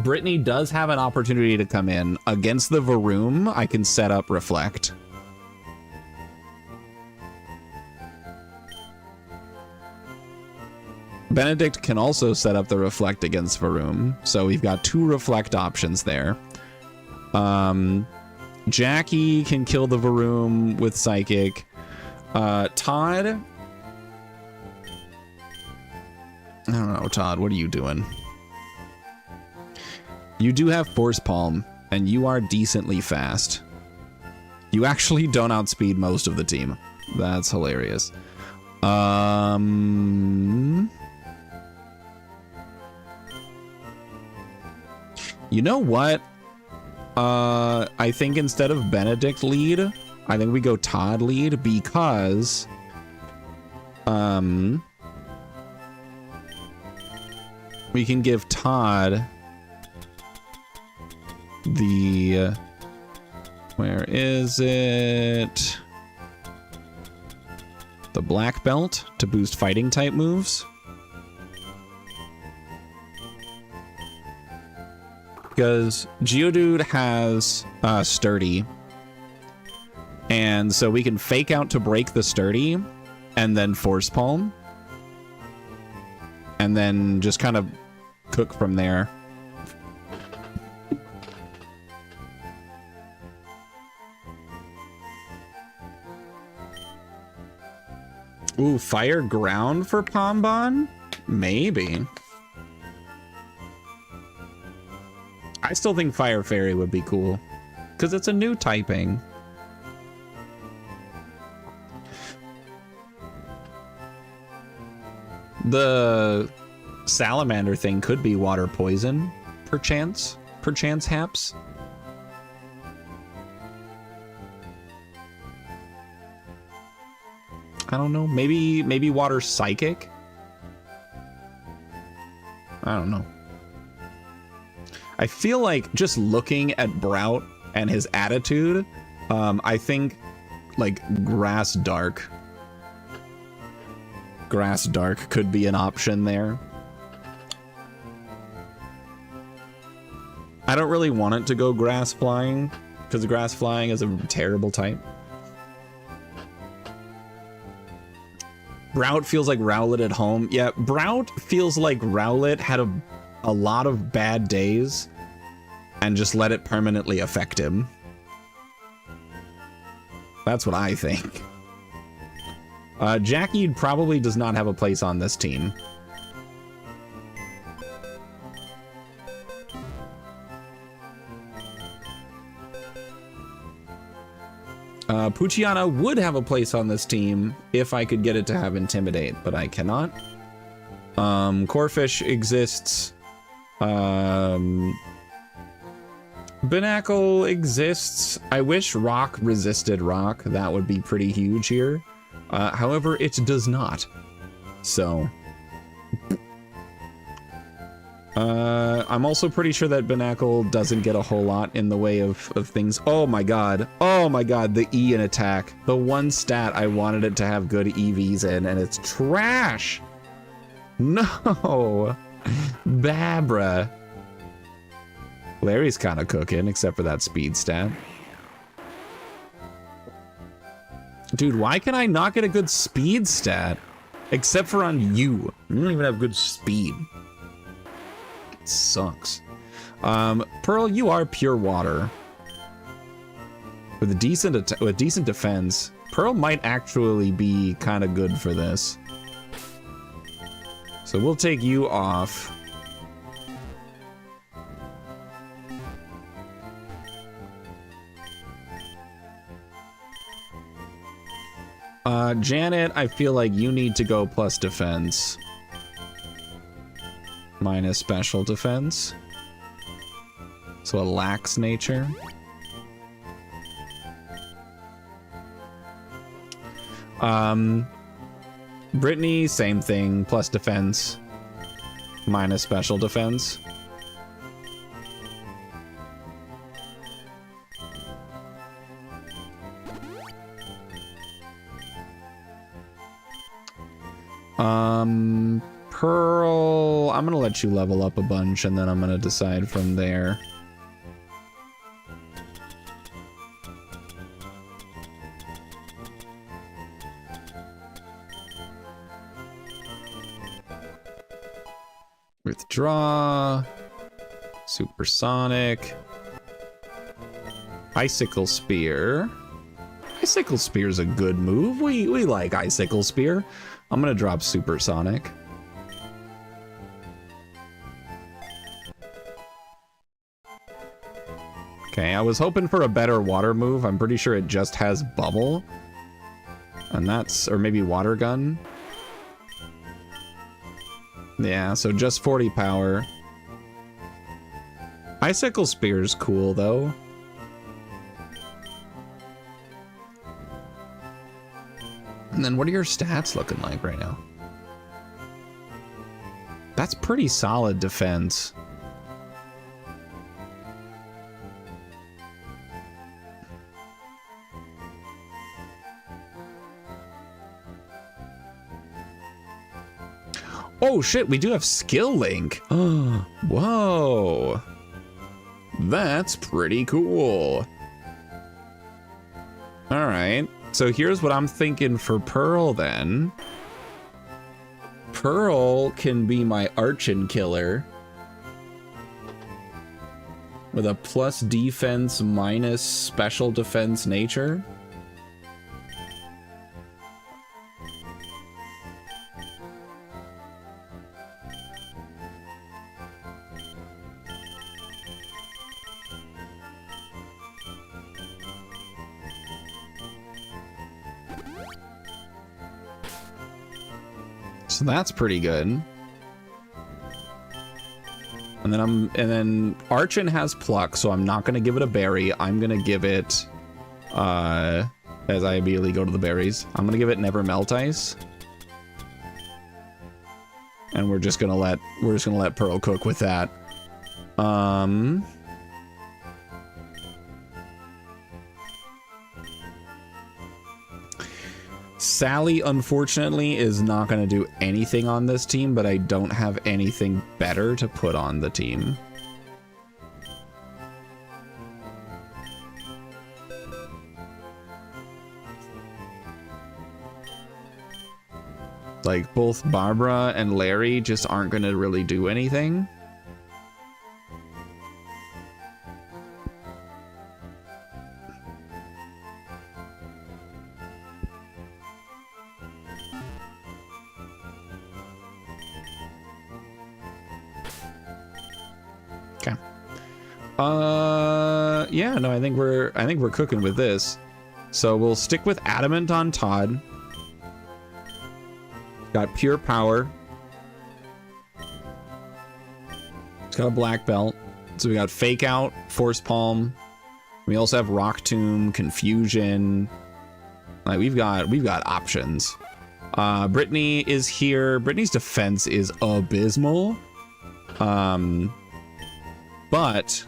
Brittany does have an opportunity to come in. Against the Varoom, I can set up Reflect. Benedict can also set up the Reflect against Varoom. So we've got 2 Reflect options there. Jackie can kill the Varoom with Psychic. Todd? I don't know, Todd, what are you doing? You do have Force Palm, and you are decently fast. You actually don't outspeed most of the team. That's hilarious. You know what? I think instead of Benedict lead, I think we go Todd lead because we can give Todd the where is it? The black belt to boost fighting type moves. Because Geodude has Sturdy. And so we can fake out to break the Sturdy and then Force Palm. And then just kind of cook from there. Ooh, Fire Ground for Pombon? Maybe. I still think Fire Fairy would be cool. Because it's a new typing. The Salamander thing could be Water Poison, perchance. Perchance haps. I don't know. Maybe Water Psychic? I don't know. I feel like just looking at Brout and his attitude, I think like Grass Dark. Grass Dark could be an option there. I don't really want it to go Grass Flying because Grass Flying is a terrible type. Brout feels like Rowlet at home. Yeah, Brout feels like Rowlet had a lot of bad days and just let it permanently affect him. That's what I think. Jackie probably does not have a place on this team. Poochyena would have a place on this team if I could get it to have Intimidate, but I cannot. Corphish exists. Binacle exists. I wish Rock resisted Rock. That would be pretty huge here. However, it does not. So... I'm also pretty sure that Binacle doesn't get a whole lot in the way of things. Oh my god. Oh my god, the E in attack. The one stat I wanted it to have good EVs in, and it's trash! No! Babra. Larry's kind of cooking, except for that speed stat. Dude, why can I not get a good speed stat? Except for on you. You don't even have good speed. It sucks. Pearl, you are pure water. With a decent defense, Pearl might actually be kind of good for this. So we'll take you off. Janet, I feel like you need to go plus defense. Minus special defense. So a lax nature. Brittany, same thing, plus defense, minus special defense. Pearl, I'm gonna let you level up a bunch and then I'm gonna decide from there. Withdraw. Supersonic. Icicle Spear. Icicle Spear is a good move. We like Icicle Spear. I'm gonna drop Supersonic. Okay, I was hoping for a better water move. I'm pretty sure it just has Bubble. And that's, or maybe Water Gun. Yeah, so just 40 power. Icicle Spear's cool, though. And then what are your stats looking like right now? That's pretty solid defense. Oh shit, we do have skill link. Whoa. That's pretty cool. All right. So here's what I'm thinking for Pearl then. Pearl can be my Archon killer with a plus defense minus special defense nature. So that's pretty good. And then Archon has pluck, so I'm not gonna give it a berry. I'm gonna give it as I immediately go to the berries. I'm gonna give it Never Melt Ice. And we're just gonna let Pearl cook with that. Sally, unfortunately, is not going to do anything on this team, but I don't have anything better to put on the team. Like, both Barbara and Larry just aren't going to really do anything. Yeah, no, I think we're cooking with this. So we'll stick with Adamant on Todd. Got Pure Power. It's got a black belt. So we got Fake Out, Force Palm. We also have Rock Tomb, Confusion. Like we've got options. Brittany is here. Brittany's defense is abysmal. But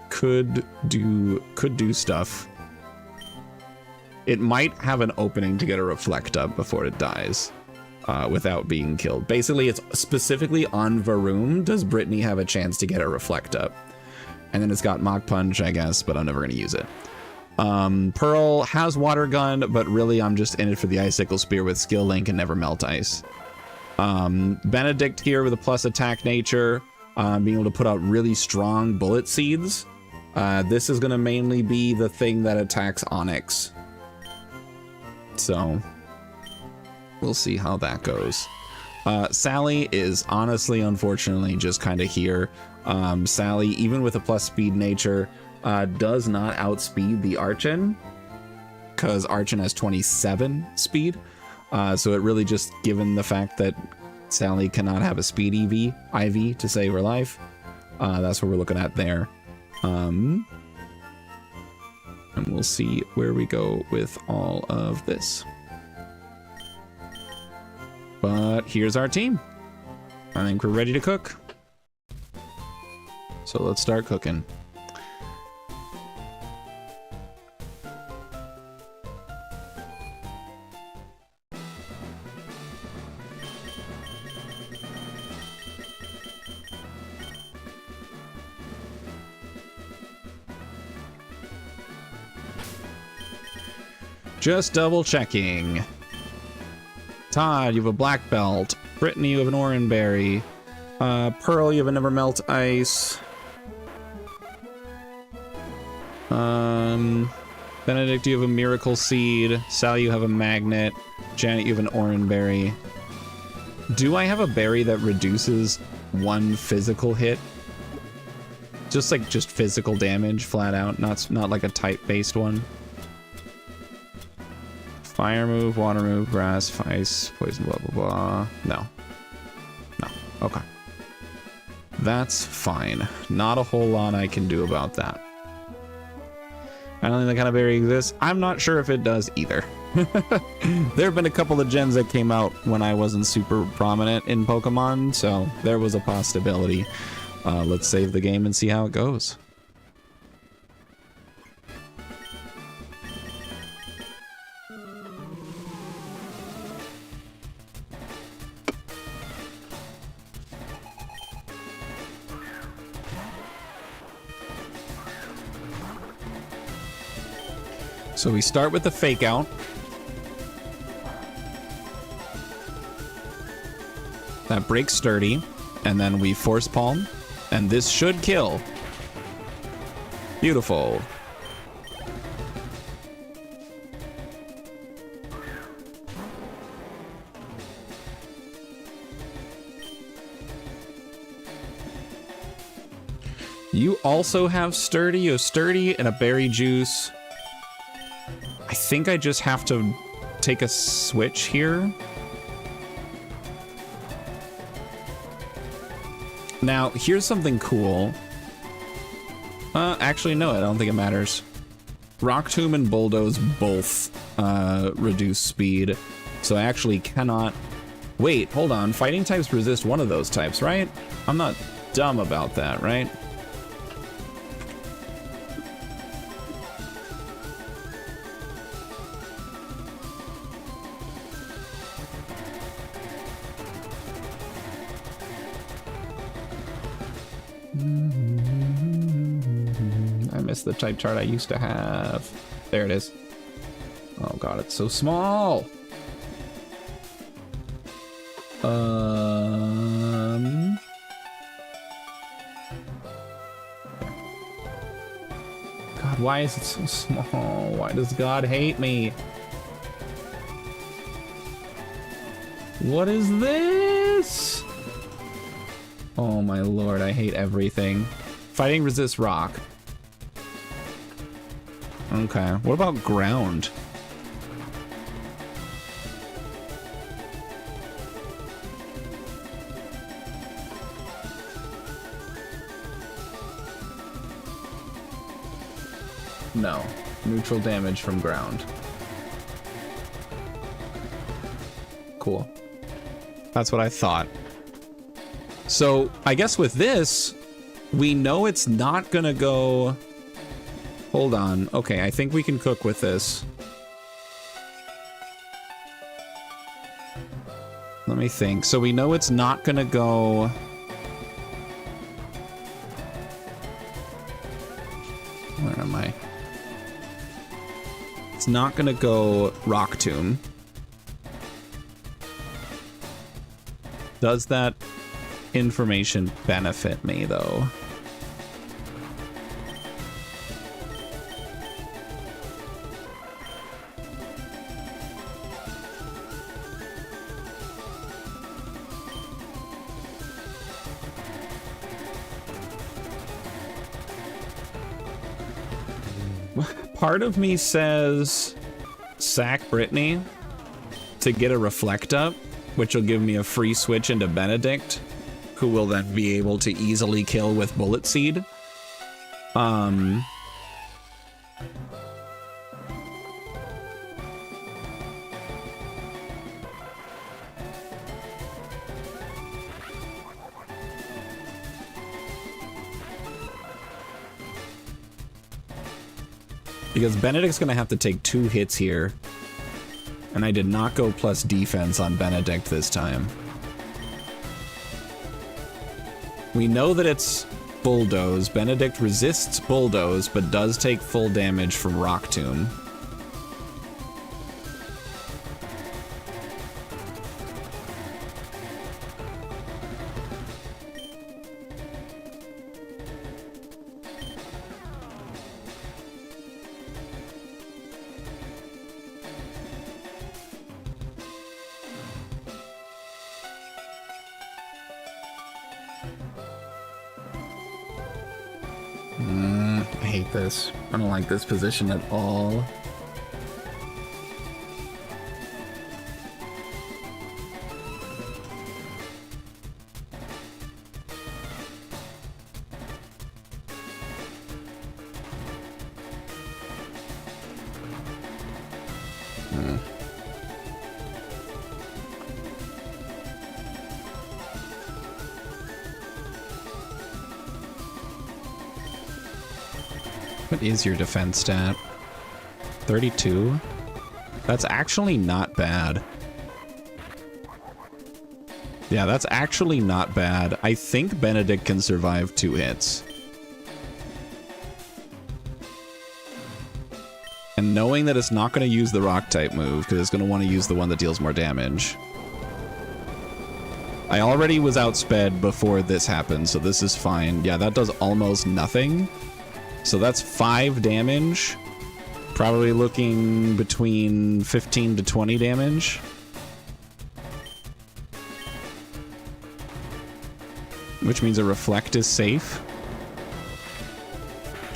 could do stuff. It might have an opening to get a Reflect Up before it dies, without being killed. Basically, it's specifically on Varoom does Brittany have a chance to get a Reflect Up. And then it's got Mach Punch, I guess, but I'm never going to use it. Pearl has Water Gun, but really I'm just in it for the Icicle Spear with Skill Link and Never Melt Ice. Benedict here with a plus attack nature. Being able to put out really strong bullet seeds. This is going to mainly be the thing that attacks Onyx. So we'll see how that goes. Sally is honestly, unfortunately, just kind of here. Sally, even with a plus speed nature, does not outspeed the Archon, because Archon has 27 speed. So it really just, given the fact that Sally cannot have a speed IV to save her life. That's what we're looking at there. And we'll see where we go with all of this. But here's our team. I think we're ready to cook. So let's start cooking. Just double checking. Todd, you have a black belt. Brittany, you have an orange berry. Pearl, you have a never melt ice. Benedict, you have a miracle seed. Sal, you have a magnet. Janet, you have an orange berry. Do I have a berry that reduces one physical hit? Just physical damage, flat out, not like a type-based one. Fire move, water move, grass, ice, poison, blah, blah, blah. No. No. Okay. That's fine. Not a whole lot I can do about that. I don't think that kind of berry exists. I'm not sure if it does either. There have been a couple of gens that came out when I wasn't super prominent in Pokemon, so there was a possibility. Let's save the game and see how it goes. So we start with the fake out. That breaks sturdy, and then we force palm, and this should kill. Beautiful. You also have sturdy. You have sturdy and a berry juice. I think I just have to take a switch here. Now, here's something cool. Actually, no, I don't think it matters. Rock Tomb and Bulldoze both reduce speed, so I actually cannot... Wait, hold on. Fighting types resist one of those types, right? I'm not dumb about that, right? The type chart I used to have. There it is. Oh god, it's so small. God, why is it so small? Why does God hate me? What is this? Oh my lord, I hate everything. Fighting resists rock. Okay, what about ground? No, neutral damage from ground. Cool. That's what I thought. So, I guess with this, we know it's not gonna go... Hold on. Okay, I think we can cook with this. Let me think. So we know it's not gonna go... Where am I? It's not gonna go Rock Tomb. Does that information benefit me, though? Part of me says sack Brittany to get a Reflect up, which will give me a free switch into Benedict, who will then be able to easily kill with Bullet Seed. Because Benedict's going to have to take 2 hits here. And I did not go plus defense on Benedict this time. We know that it's Bulldoze. Benedict resists Bulldoze, but does take full damage from Rock Tomb. I hate this. I don't like this position at all. What is your defense stat? 32? That's actually not bad. Yeah, that's actually not bad. I think Benedict can survive 2 hits. And knowing that it's not going to use the rock type move, because it's going to want to use the one that deals more damage. I already was outsped before this happened, so this is fine. Yeah, that does almost nothing. So that's 5 damage. Probably looking between 15 to 20 damage. Which means a Reflect is safe.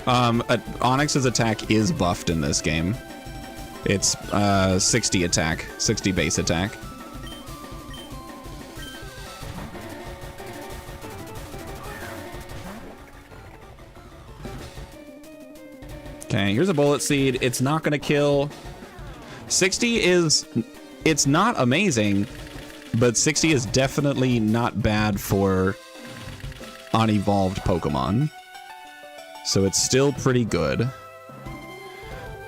Onyx's attack is buffed in this game. It's 60 attack, 60 base attack. Okay, here's a Bullet Seed. It's not going to kill. 60 is... It's not amazing, but 60 is definitely not bad for unevolved Pokemon. So it's still pretty good.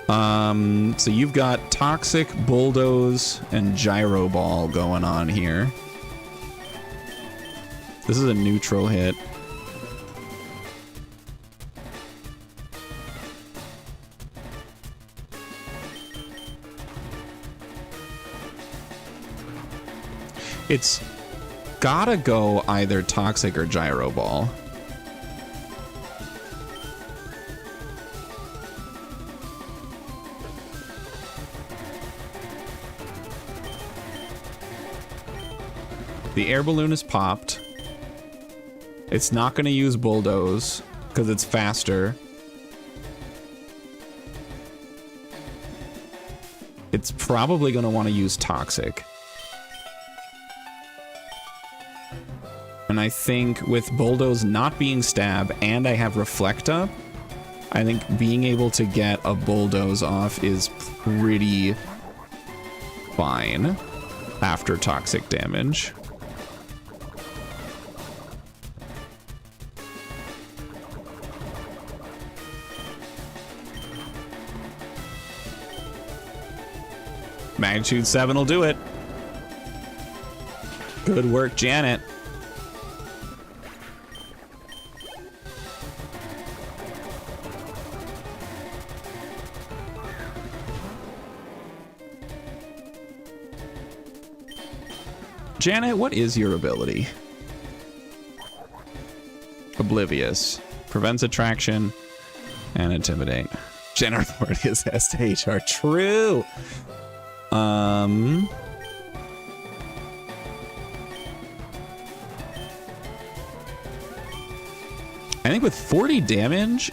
So you've got Toxic, Bulldoze, and Gyro Ball going on here. This is a neutral hit. It's gotta go either Toxic or Gyro Ball. The air balloon is popped. It's not going to use Bulldoze because it's faster. It's probably going to want to use Toxic. And I think with Bulldoze not being Stab and I have Reflect up, I think being able to get a Bulldoze off is pretty fine after Toxic damage. Magnitude 7 will do it. Good work, Janet. Janet, what is your ability? Oblivious. Prevents attraction and intimidate. Janet authority is SHR. True. I think with 40 damage,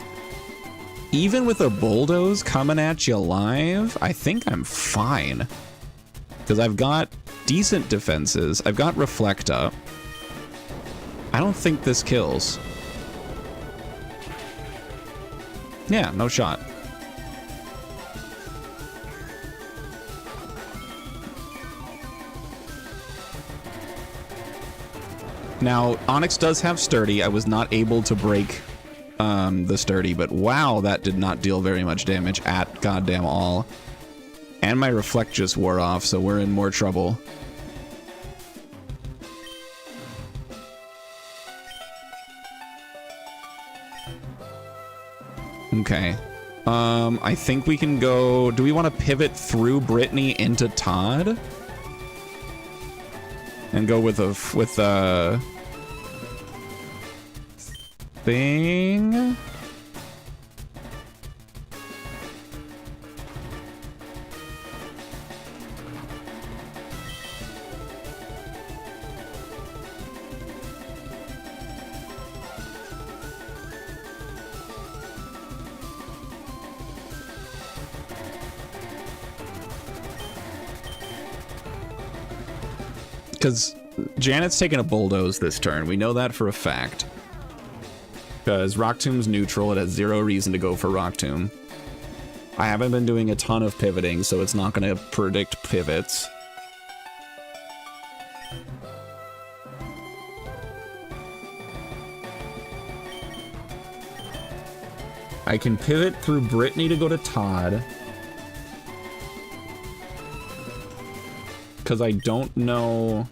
even with a Bulldoze coming at you live, I think I'm fine. Because I've got decent defenses. I've got Reflect up. I don't think this kills. Yeah, no shot. Now, Onyx does have Sturdy. I was not able to break the sturdy, but wow, that did not deal very much damage at goddamn all. And my reflect just wore off, so we're in more trouble. Okay. I think we can go... Do we want to pivot through Brittany into Todd? And go with a thing? Because Janet's taking a bulldoze this turn. We know that for a fact. Because Rock Tomb's neutral. It has zero reason to go for Rock Tomb. I haven't been doing a ton of pivoting, so it's not going to predict pivots. I can pivot through Brittany to go to Todd. Because I don't know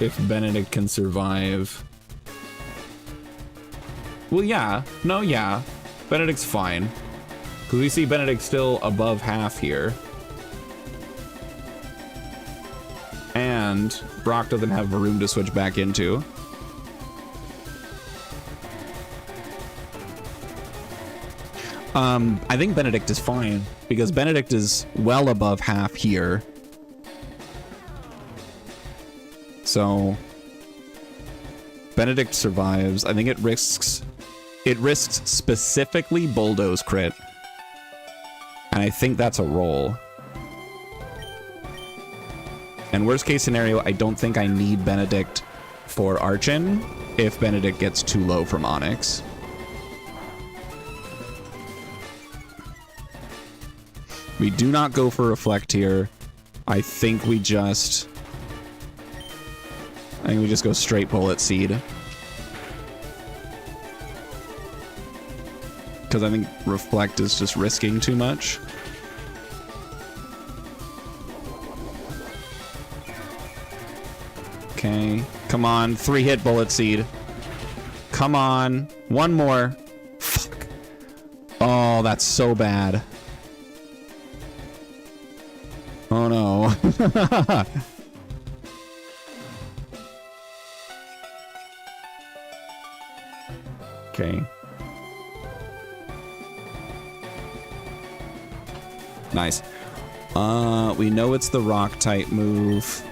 if Benedict can survive. Well, yeah. No, yeah. Benedict's fine. Because we see Benedict still above half here. And Brock doesn't have a room to switch back into. I think Benedict is fine. Because Benedict is well above half here. So Benedict survives. I think it risks specifically bulldoze crit. And I think that's a roll. And worst case scenario, I don't think I need Benedict for Archon if Benedict gets too low from Onyx. We do not go for Reflect here. I think we just go straight Bullet Seed. Because I think Reflect is just risking too much. Okay. Come on. 3-hit Bullet Seed. Come on. One more. Fuck. Oh, that's so bad. Oh no. Okay. Nice. We know it's the rock type move.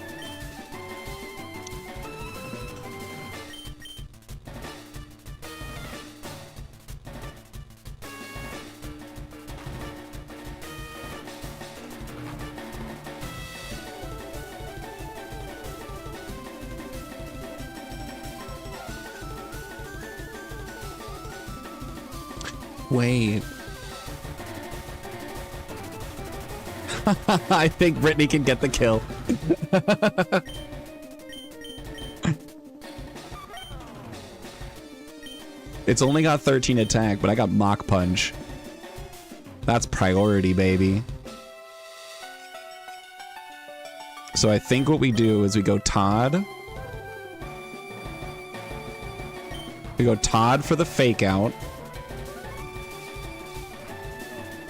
Wait. I think Brittany can get the kill. It's only got 13 attack, but I got Mach Punch. That's priority, baby. So I think what we do is we go Todd. We go Todd for the fake out.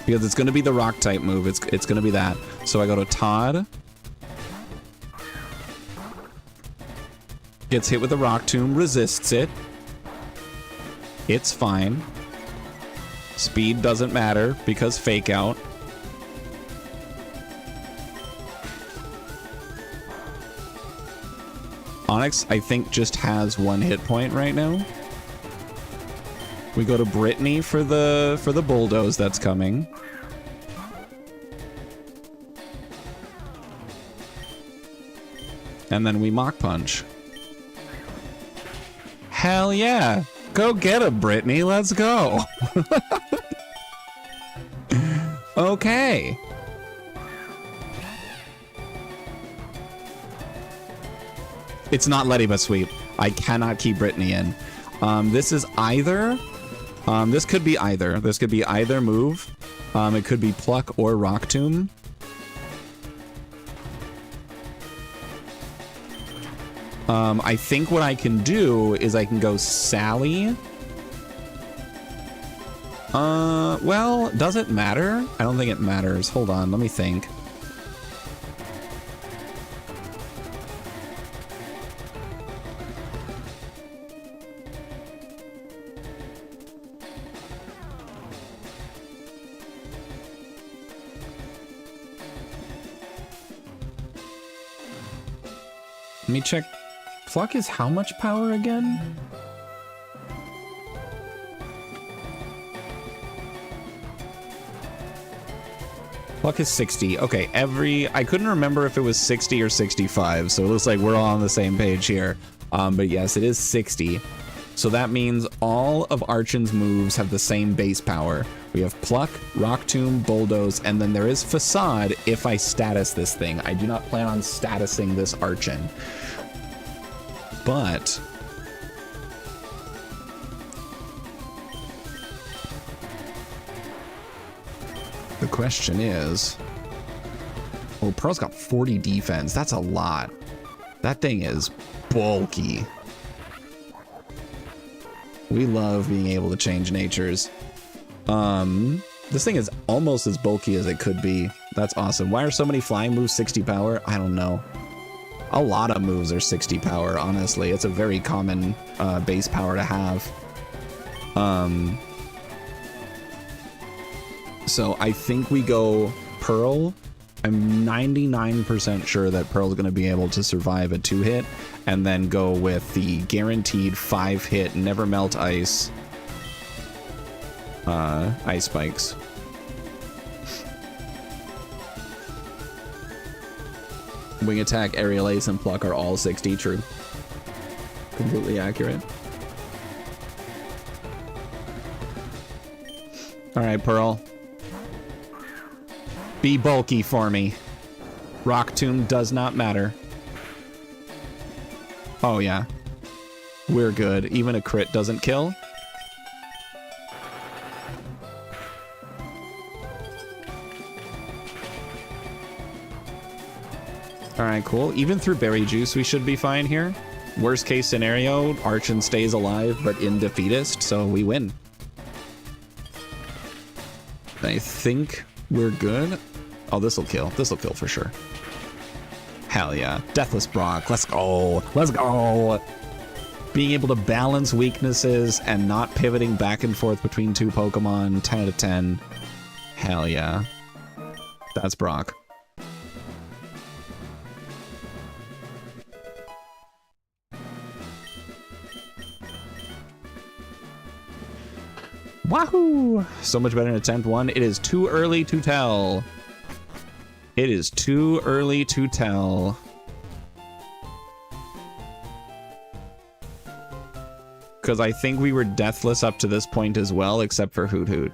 Because it's going to be the rock type move. It's going to be that. So I go to Todd. Gets hit with the rock tomb. Resists it. It's fine. Speed doesn't matter because fake out. Onyx, I think, just has 1 hit point right now. We go to Brittany for the bulldoze that's coming. And then we Mach Punch. Hell yeah. Go get him, Brittany. Let's go. Okay. It's not letting us sweep. I cannot keep Brittany in. This is either This could be either. This could be either move. It could be Pluck or Rock Tomb. I think what I can do is I can go Sally. Well, does it matter? I don't think it matters. Hold on, let me think. Let me check. Pluck is how much power again? Pluck is 60. Okay, I couldn't remember if it was 60 or 65, so it looks like we're all on the same page here. But yes, it is 60. So that means all of Archon's moves have the same base power. We have Pluck, Rock Tomb, Bulldoze, and then there is Facade if I status this thing. I do not plan on statusing this Archon. But the question is, oh, Pearl's got 40 defense. That's a lot. That thing is bulky. We love being able to change natures. This thing is almost as bulky as it could be. That's awesome. Why are so many flying moves 60 power? I don't know. A lot of moves are 60 power, honestly. It's a very common base power to have. So I think we go Pearl. I'm 99% sure that Pearl's going to be able to survive a 2-hit, and then go with the guaranteed 5-hit Never Melt Ice Ice Spikes. Wing Attack, Aerial Ace, and Pluck are all 60, true. Completely accurate. Alright, Pearl. Be bulky for me. Rock Tomb does not matter. Oh yeah. We're good. Even a crit doesn't kill. Alright, cool. Even through Berry Juice, we should be fine here. Worst case scenario, Archon stays alive, but in defeatist, so we win. I think we're good. Oh, this'll kill. This'll kill for sure. Hell yeah. Deathless Brock. Let's go. Let's go. Being able to balance weaknesses and not pivoting back and forth between two Pokemon. 10 out of 10. Hell yeah. That's Brock. Wahoo! So much better in attempt 1. It is too early to tell. It is too early to tell. Because I think we were deathless up to this point as well, except for Hoot Hoot.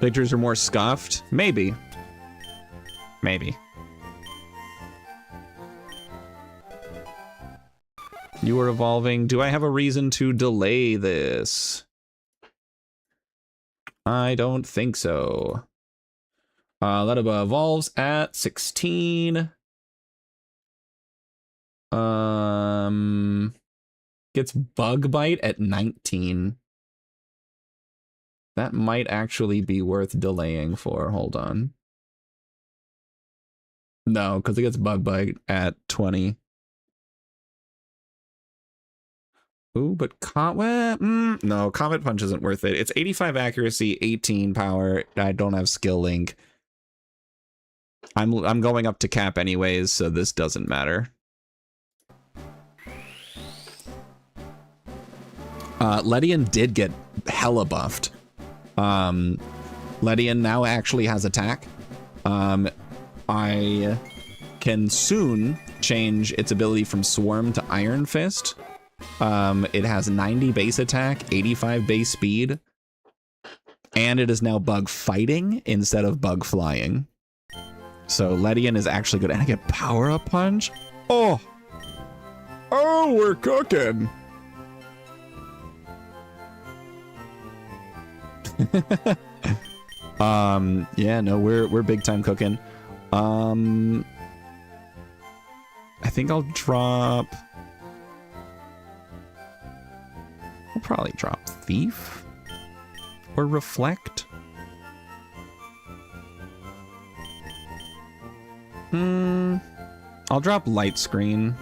Pictures are more scuffed? Maybe. Maybe. You are evolving. Do I have a reason to delay this? I don't think so. Letaba evolves at 16. Gets Bug Bite at 19. That might actually be worth delaying for. Hold on. No, because it gets Bug Bite at 20. Ooh, but no, Comet Punch isn't worth it. It's 85 accuracy, 18 power. I don't have skill link. I'm going up to cap anyways, so this doesn't matter. Ledian did get hella buffed. Ledian now actually has attack. I can soon change its ability from Swarm to Iron Fist. It has 90 base attack, 85 base speed, and it is now bug fighting instead of bug flying. So Ledian is actually good. And I get power up punch. Oh, we're cooking. Yeah, no, we're big time cooking. I think I'll probably drop Thief or Reflect. I'll drop Light Screen.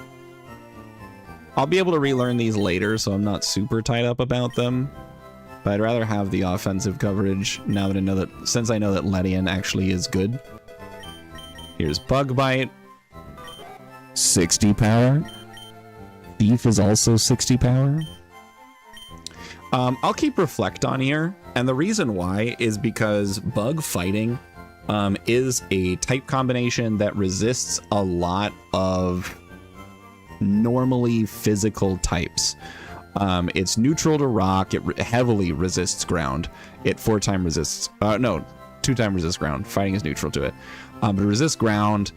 I'll be able to relearn these later, so I'm not super tied up about them. But I'd rather have the offensive coverage now that I know that, since I know that Ledian actually is good. Here's Bug Bite. 60 power. Thief is also 60 power. I'll keep Reflect on here. And the reason why is because Bug Fighting is a type combination that resists a lot of normally physical types. It's neutral to rock. It heavily resists ground. It 2-time resists ground. Fighting is neutral to it. But it resists ground.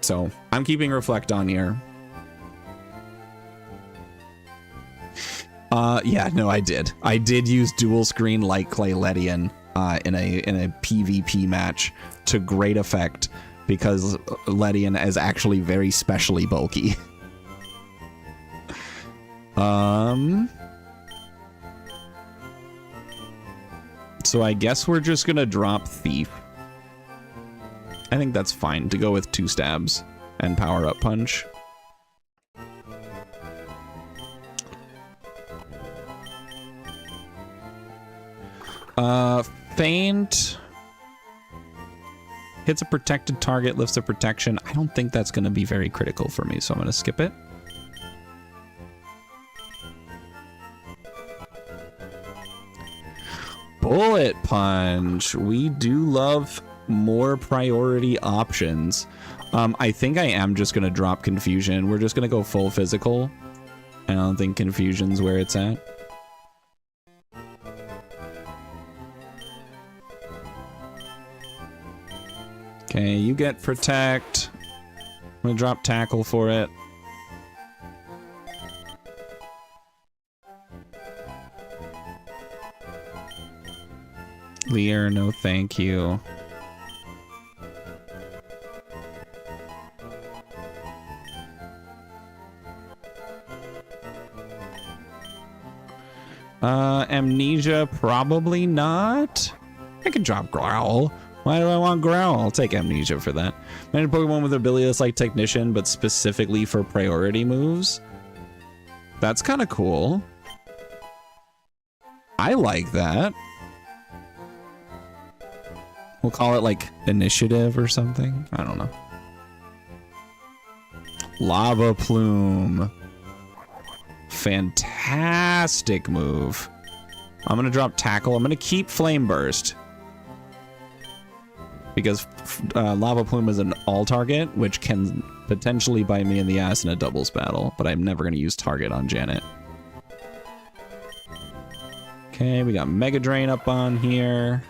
So I'm keeping Reflect on here. Yeah, no, I did use dual screen Light Clay Ledian in a PvP match to great effect because Ledian is actually very specially bulky. So I guess we're just gonna drop Thief. I think that's fine to go with 2 stabs and power up punch. Feint hits a protected target, lifts a protection. I don't think that's going to be very critical for me, so I'm going to skip it. Bullet Punch. We do love more priority options. I think I am just going to drop Confusion. We're just going to go full physical. I don't think Confusion's where it's at. Okay, you get Protect. I'm gonna drop Tackle for it. Lear, no thank you. Amnesia, probably not. I can drop Growl. Why do I want Growl? I'll take Amnesia for that. I need a Pokemon with ability that's like Technician, but specifically for priority moves. That's kind of cool. I like that. We'll call it like Initiative or something. I don't know. Lava Plume. Fantastic move. I'm gonna drop Tackle. I'm gonna keep Flame Burst. Because Lava Plume is an all target, which can potentially bite me in the ass in a doubles battle, but I'm never going to use target on Janet. Okay, we got Mega Drain up on here.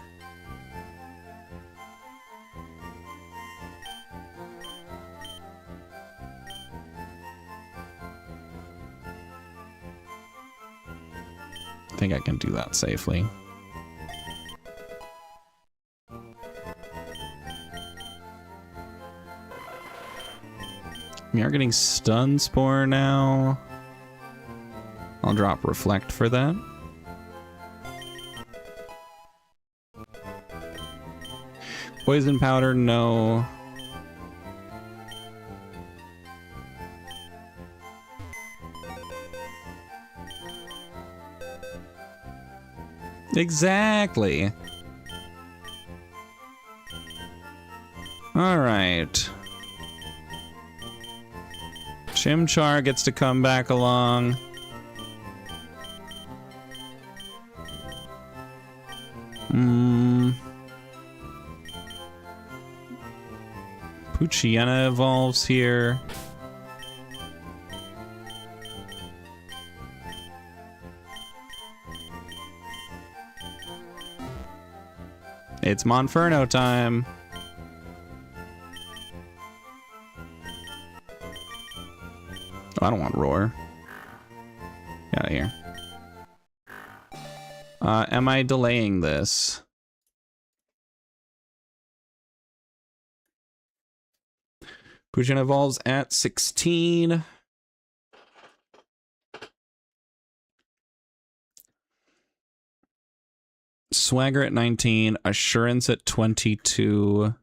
I think I can do that safely. We are getting Stun Spore now. I'll drop Reflect for that. Poison Powder, no. Exactly. All right. Chimchar gets to come back along. Poochyena evolves here. It's Monferno time. Oh, I don't want Roar. Get out of here. Am I delaying this? Pujin evolves at 16. Swagger at 19. Assurance at 22.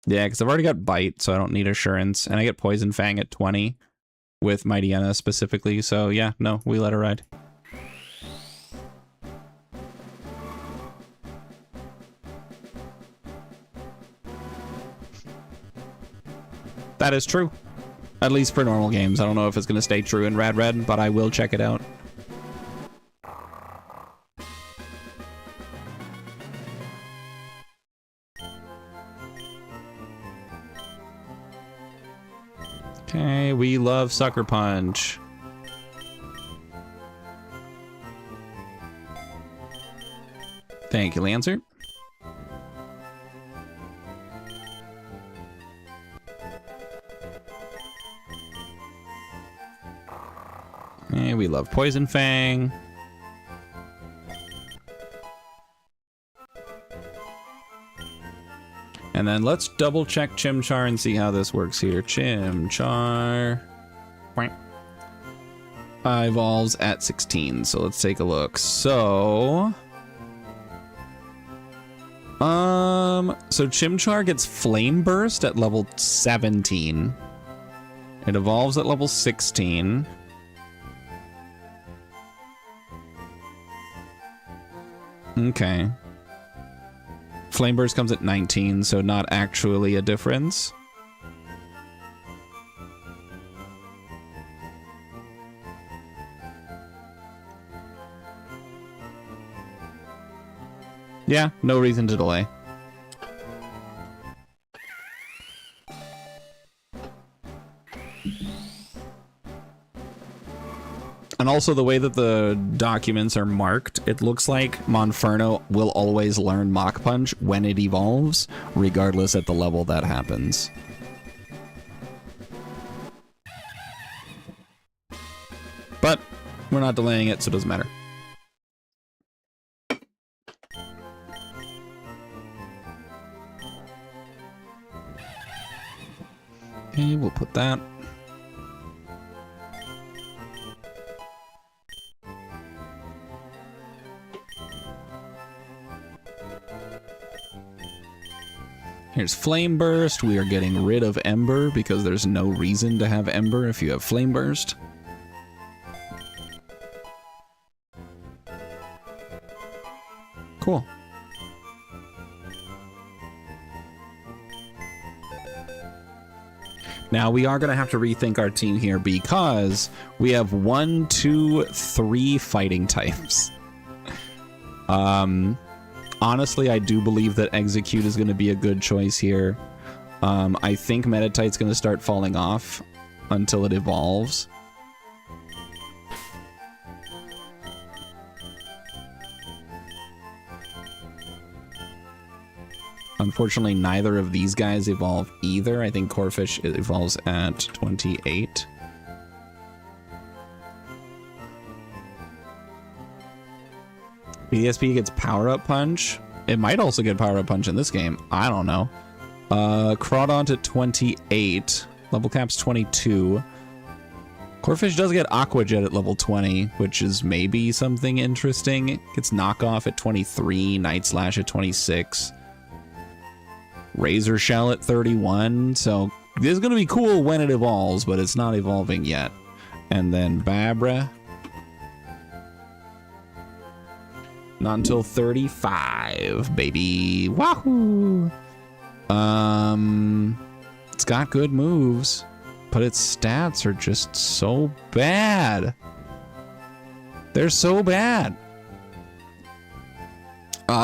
Yeah, because I've already got Bite, so I don't need Assurance. And I get Poison Fang at 20 with Mightyena specifically. So yeah, no, we let her ride. That is true. At least for normal games. I don't know if it's going to stay true in Rad Red, but I will check it out. Okay, we love Sucker Punch. Thank you, Lancer. And we love Poison Fang. And then let's double check Chimchar and see how this works here. Chimchar evolves at 16. So let's take a look. So Chimchar gets Flame Burst at level 17. It evolves at level 16. Okay. Flame Burst comes at 19, so not actually a difference. Yeah, no reason to delay. And also the way that the documents are marked, it looks like Monferno will always learn Mach Punch when it evolves, regardless at the level that happens. But we're not delaying it, so it doesn't matter. Okay, we'll put that. Here's Flame Burst. We are getting rid of Ember because there's no reason to have Ember if you have Flame Burst. Cool. Now we are going to have to rethink our team here because we have 1, 2, 3 fighting types. Honestly, I do believe that Execute is going to be a good choice here. I think Meditite's going to start falling off until it evolves. Unfortunately, neither of these guys evolve either. I think Corphish evolves at 28. BSP gets Power-Up Punch. It might also get Power-Up Punch in this game. I don't know. Crawdaunt at 28. Level cap's 22. Corphish does get Aqua Jet at level 20, which is maybe something interesting. It gets Knockoff at 23. Night Slash at 26. Razor Shell at 31. So this is going to be cool when it evolves, but it's not evolving yet. And then Babra. Not until 35, baby. Wahoo! It's got good moves, but its stats are just so bad. They're so bad.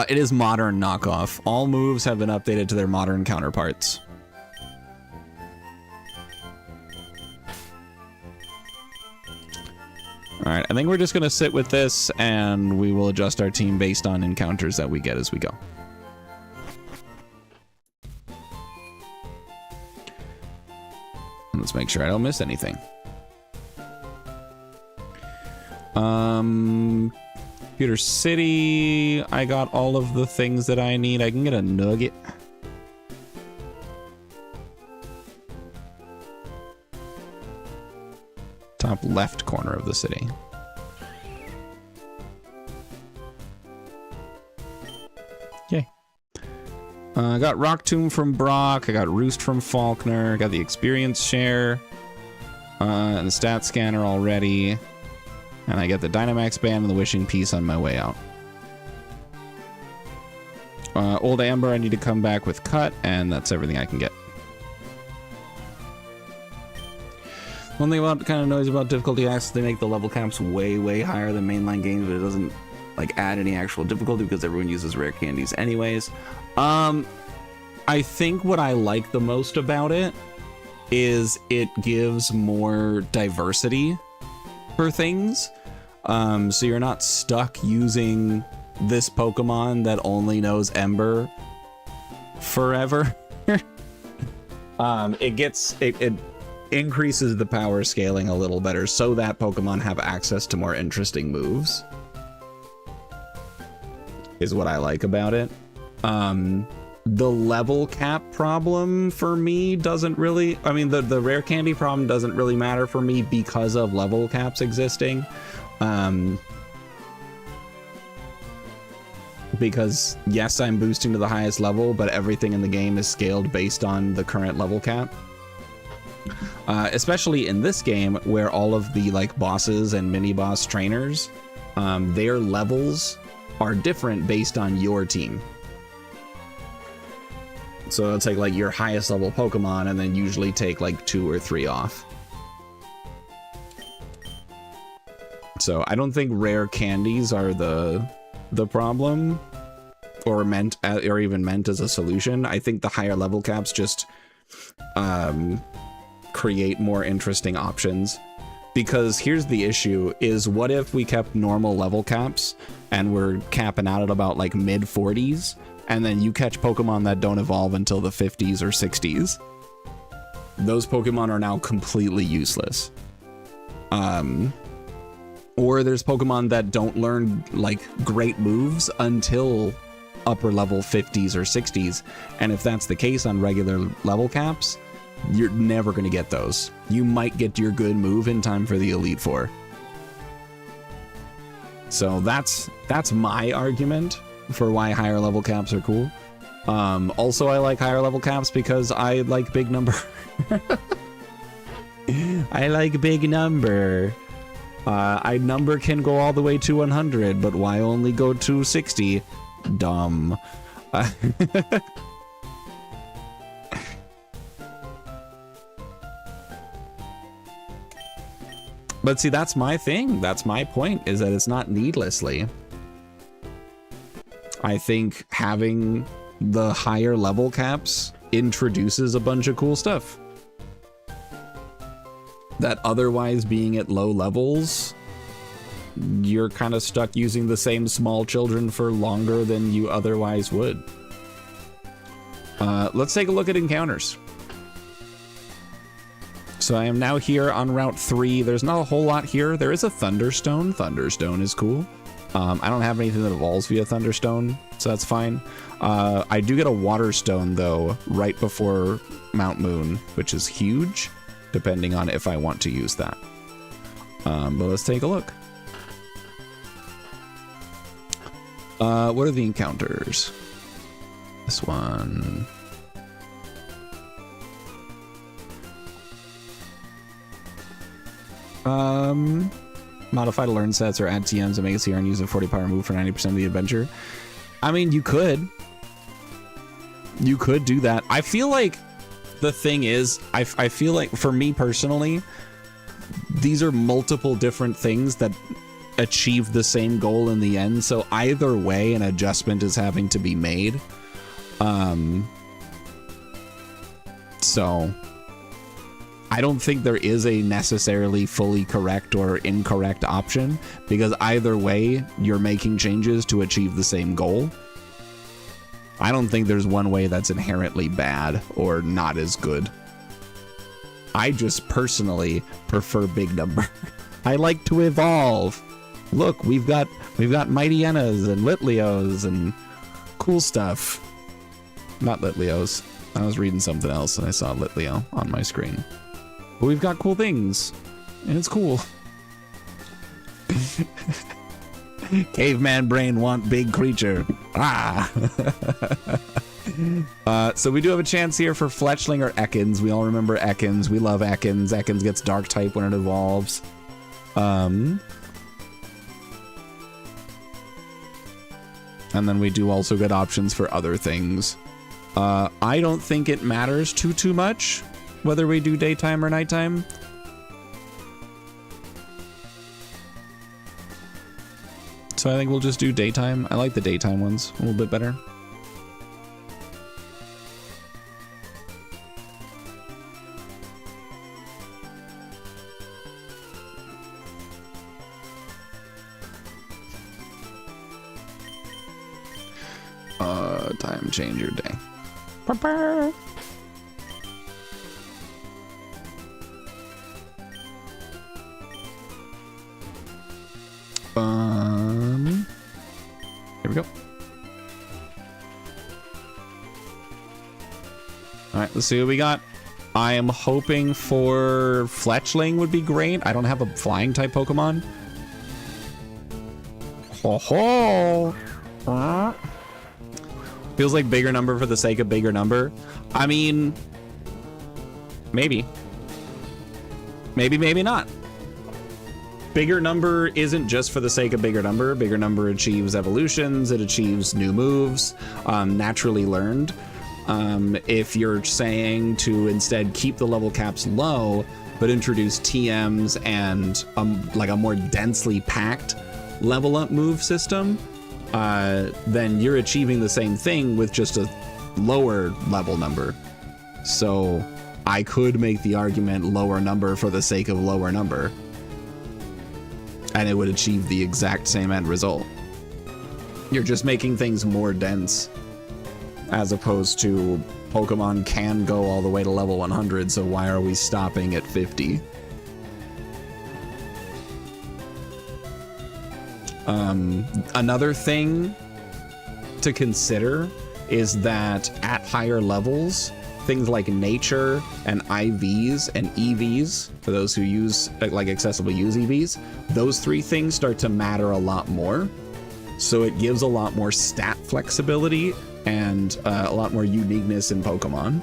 It is modern knockoff. All moves have been updated to their modern counterparts. All right, I think we're just going to sit with this, and we will adjust our team based on encounters that we get as we go. Let's make sure I don't miss anything. Computer City, I got all of the things that I need. I can get a nugget. Top left corner of the city. Yay. I got Rock Tomb from Brock. I got Roost from Faulkner. I got the experience share. And the stat scanner already. And I get the Dynamax Band and the Wishing Piece on my way out. Old Amber, I need to come back with Cut, and that's everything I can get. One thing about kind of noise about difficulty acts, they make the level caps way, way higher than mainline games, but it doesn't like add any actual difficulty because everyone uses rare candies anyways. I think what I like the most about it is it gives more diversity for things. So you're not stuck using this Pokemon that only knows Ember forever. It increases the power scaling a little better so that Pokemon have access to more interesting moves, is what I like about it. The level cap problem for me doesn't really, I mean, the rare candy problem doesn't really matter for me because of level caps existing. Because yes, I'm boosting to the highest level, but everything in the game is scaled based on the current level cap. Especially in this game where all of the like bosses and mini boss trainers, their levels are different based on your team. So it'll take like your highest level Pokemon and then usually take like 2 or 3 off. So I don't think rare candies are the problem or even meant as a solution. I think the higher level caps just create more interesting options, because here's the issue is, what if we kept normal level caps and we're capping out at about like mid 40s, and then you catch Pokemon that don't evolve until the 50s or 60s? Those Pokemon are now completely useless. Or there's Pokemon that don't learn like great moves until upper level 50s or 60s. And if that's the case on regular level caps, you're never going to get those. You might get your good move in time for the Elite Four. So that's my argument for why higher level caps are cool. Also, I like higher level caps because I like big number. I like big number. Number can go all the way to 100, but why only go to 60? Dumb. But see, that's my thing. That's my point, is that it's not needlessly. I think having the higher level caps introduces a bunch of cool stuff that otherwise, being at low levels, you're kind of stuck using the same small children for longer than you otherwise would. Let's take a look at encounters. So I am now here on Route 3. There's not a whole lot here. There is a Thunderstone. Thunderstone is cool. I don't have anything that evolves via Thunderstone, so that's fine. I do get a Waterstone, though, right before Mount Moon, which is huge, depending on if I want to use that. But let's take a look. What are the encounters? This one. Modify to learn sets or add TMs and make a CR and use a 40 power move for 90% of the adventure. I mean, you could. You could do that. I feel like the thing is, I feel like for me personally, these are multiple different things that achieve the same goal in the end. So either way, an adjustment is having to be made. So I don't think there is a necessarily fully correct or incorrect option, because either way, you're making changes to achieve the same goal. I don't think there's one way that's inherently bad or not as good. I just personally prefer big number. I like to evolve. Look, we've got Mightyenas and Litleos and cool stuff. Not Litleos. I was reading something else and I saw Litleo on my screen. But we've got cool things, and it's cool. Caveman brain want big creature. Ah. So we do have a chance here for Fletchling or Ekans. We all remember Ekans. We love Ekans. Ekans gets dark type when it evolves. And then we do also get options for other things. I don't think it matters too much whether we do daytime or nighttime. So I think we'll just do daytime. I like the daytime ones a little bit better. Time change your day. Here we go. All right, let's see what we got. I am hoping for Fletchling would be great. I don't have a flying type Pokemon. Ho ho. Feels like bigger number for the sake of bigger number. I mean, maybe. Maybe not. Bigger number isn't just for the sake of bigger number. Bigger number achieves evolutions. It achieves new moves, naturally learned. If you're saying to instead keep the level caps low, but introduce TMs and like a more densely packed level up move system, then you're achieving the same thing with just a lower level number. So I could make the argument lower number for the sake of lower number, and it would achieve the exact same end result. You're just making things more dense, as opposed to Pokemon can go all the way to level 100, so why are we stopping at 50? Another thing to consider is that at higher levels, things like nature and IVs and EVs, for those who use like accessible use EVs, those three things start to matter a lot more. So it gives a lot more stat flexibility and a lot more uniqueness in Pokemon.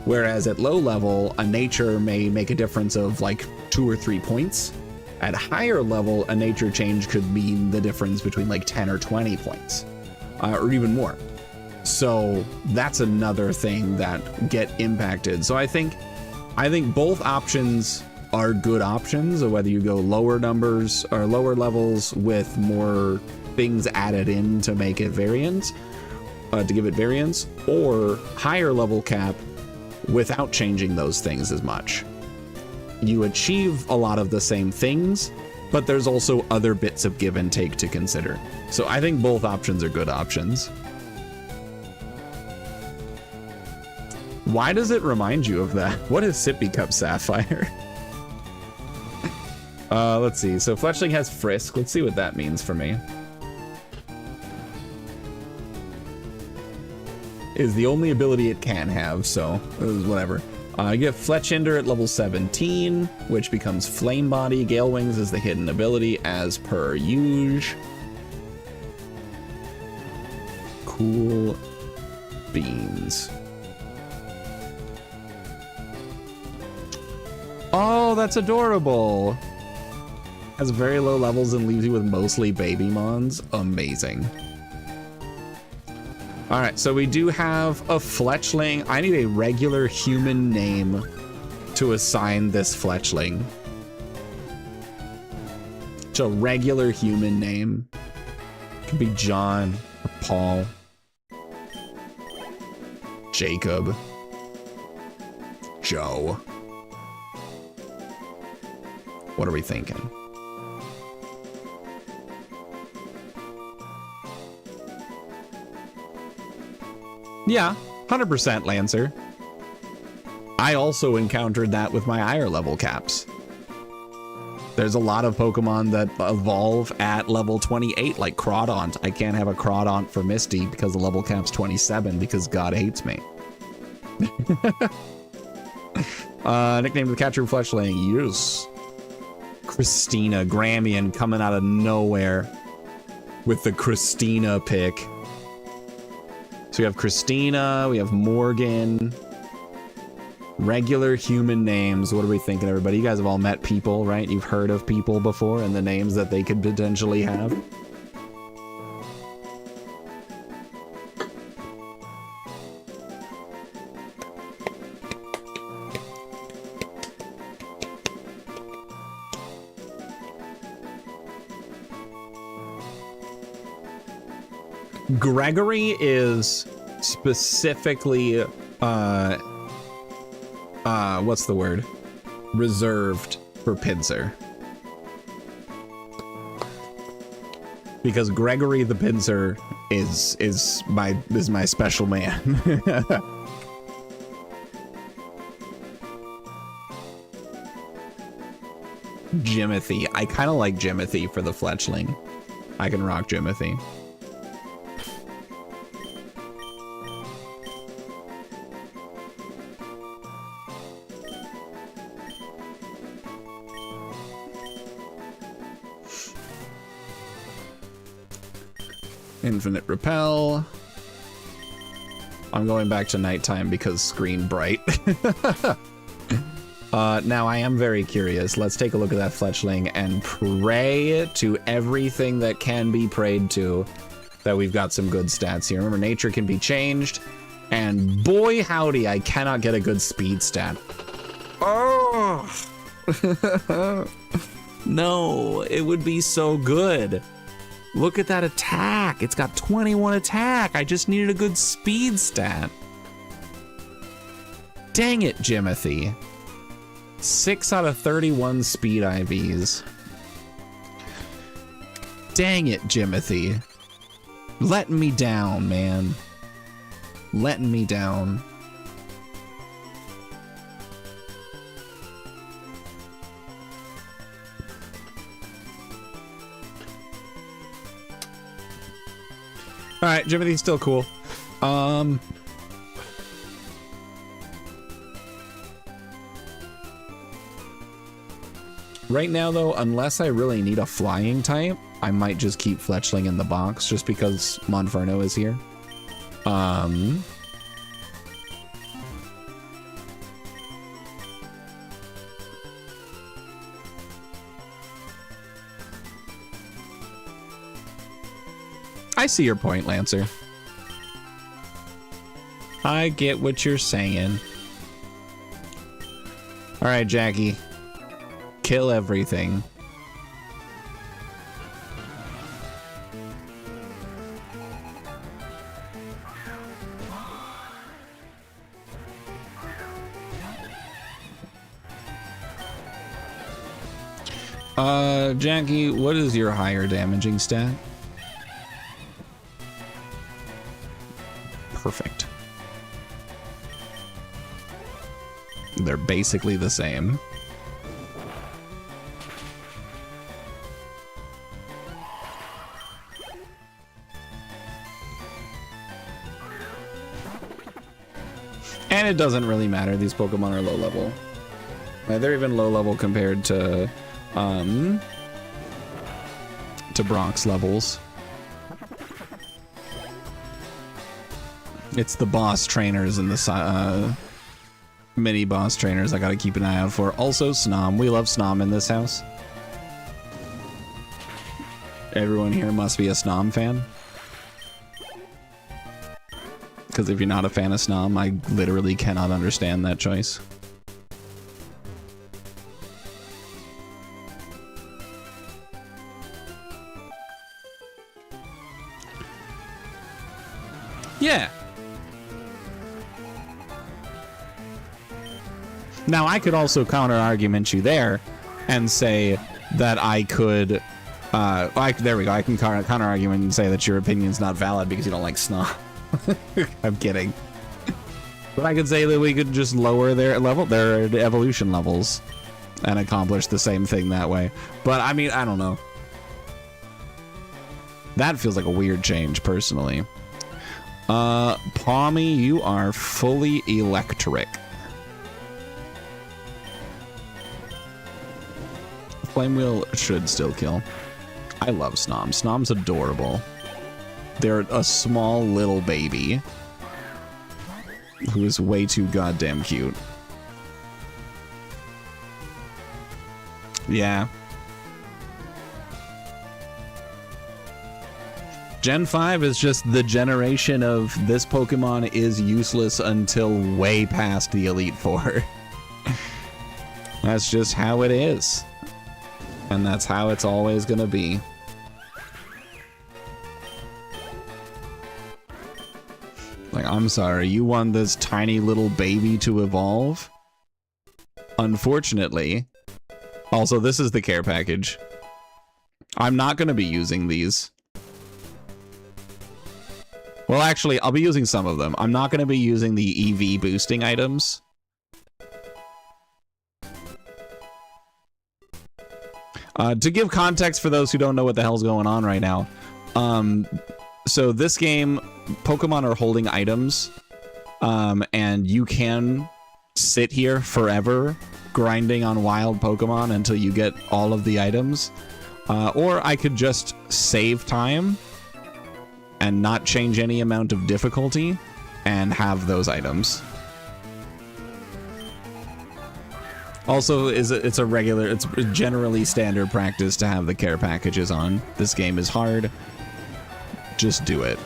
Whereas at low level, a nature may make a difference of like 2 or 3 points. At higher level, a nature change could mean the difference between like 10 or 20 points, or even more. So that's another thing that get impacted. So I think both options are good options, whether you go lower numbers or lower levels with more things added in to make it variant, to give it variance, or higher level cap without changing those things as much. You achieve a lot of the same things, but there's also other bits of give and take to consider. So I think both options are good options. Why does it remind you of that? What is Sippy Cup Sapphire? Let's see. So Fletchling has Frisk. Let's see what that means for me. Is the only ability it can have, so whatever. You get Fletchinder at level 17, which becomes Flame Body. Gale Wings is the hidden ability as per usual. Cool beans. Oh, that's adorable. Has very low levels and leaves you with mostly baby mons. Amazing. All right, so we do have a Fletchling. I need a regular human name to assign this Fletchling. It's a regular human name. It could be John or Paul. Jacob. Joe. What are we thinking? Yeah, 100% Lancer. I also encountered that with my higher level caps. There's a lot of Pokemon that evolve at level 28, like Crawdaunt. I can't have a Crawdaunt for Misty because the level cap's 27 because God hates me. Nickname of the catcher Fletchling, yes. Christina, Gramian coming out of nowhere with the Christina pick. So we have Christina, we have Morgan. Regular human names. What are we thinking, everybody? You guys have all met people, right? You've heard of people before and the names that they could potentially have. Gregory is specifically what's the word? Reserved for Pinsir. Because Gregory the Pinsir is my special man. Jimothy. I kind of like Jimothy for the Fletchling. I can rock Jimothy. Infinite Repel. I'm going back to nighttime because screen bright. Now I am very curious. Let's take a look at that Fletchling and pray to everything that can be prayed to that we've got some good stats here. Remember, nature can be changed, and boy howdy, I cannot get a good speed stat. Oh! No, it would be so good. Look at that attack. It's got 21 attack. I just needed a good speed stat. Dang it, Jimothy. 6 out of 31 speed IVs. Dang it, Jimothy. Letting me down, man. Letting me down. All right, Jimothy's still cool. Right now, though, unless I really need a flying type, I might just keep Fletchling in the box just because Monferno is here. I see your point, Lancer. I get what you're saying. All right, Jackie. Kill everything. Jackie, what is your higher damaging stat? Perfect. They're basically the same. And it doesn't really matter. These Pokemon are low level. They're even low level compared to Bronx levels. It's the boss trainers and the mini boss trainers I gotta keep an eye out for. Also, Snom. We love Snom in this house. Everyone here must be a Snom fan. Because if you're not a fan of Snom, I literally cannot understand that choice. Yeah. Now, I could also counter-argument you there and say that I could, there we go. I can counter argument and say that your opinion's not valid because you don't like Snom. I'm kidding. But I could say that we could just lower their evolution levels and accomplish the same thing that way. But I mean, I don't know. That feels like a weird change, personally. Palmy, you are fully electric. Flame Wheel should still kill. I love Snom. Snom's adorable. They're a small little baby who is way too goddamn cute. Yeah. Gen 5 is just the generation of this Pokemon is useless until way past the Elite Four. That's just how it is. And that's how it's always gonna be. Like, I'm sorry, you want this tiny little baby to evolve? Unfortunately. Also, this is the care package. I'm not gonna be using these. Well, actually, I'll be using some of them. I'm not going to be using the EV boosting items. To give context for those who don't know what the hell's going on right now. So this game, Pokemon are holding items. And you can sit here forever grinding on wild Pokemon until you get all of the items. Or I could just save time and not change any amount of difficulty and have those items. Also, it's generally standard practice to have the care packages on. This game is hard. Just do it.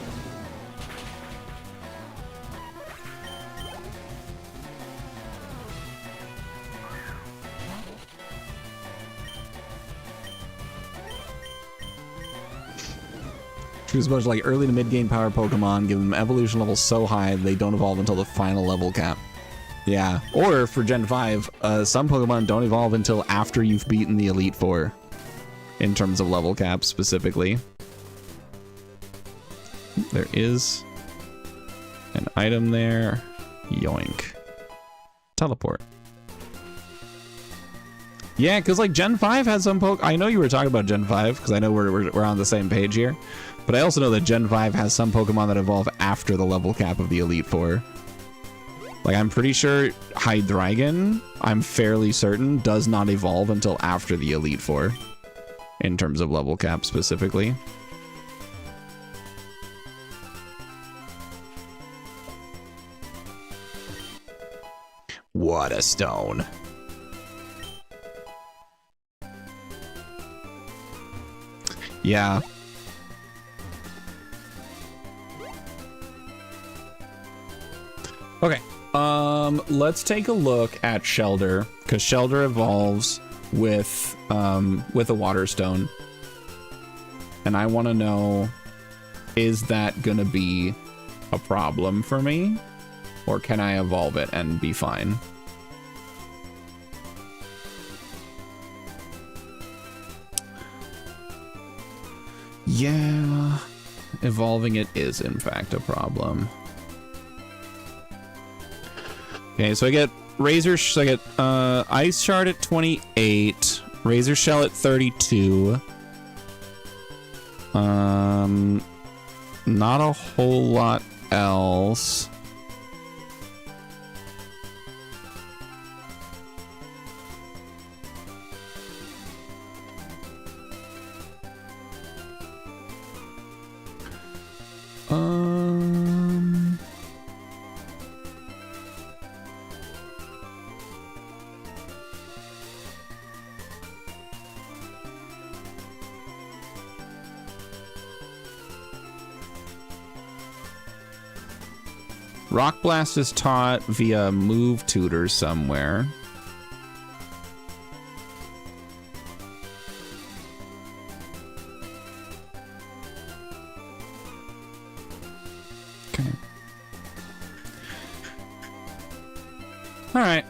Choose a bunch of like early to mid-game power Pokemon, give them evolution levels so high they don't evolve until the final level cap. Yeah, or for Gen 5, some Pokemon don't evolve until after you've beaten the Elite Four, in terms of level cap specifically. There is an item there. Yoink. Teleport. Yeah, because like Gen 5 has some I know you were talking about Gen 5, because I know we're on the same page here. But I also know that Gen 5 has some Pokemon that evolve after the level cap of the Elite Four. Like, I'm pretty sure Hydreigon, I'm fairly certain, does not evolve until after the Elite Four. In terms of level cap, specifically. What a stone. Yeah. Okay, let's take a look at Shelder, because Shelder evolves with a Water Stone. And I want to know, is that gonna be a problem for me? Or can I evolve it and be fine? Yeah, evolving it is in fact a problem. Okay, so I get Ice Shard at 28, Razor Shell at 32. Not a whole lot else. Rock Blast is taught via move tutor somewhere. Okay. All right.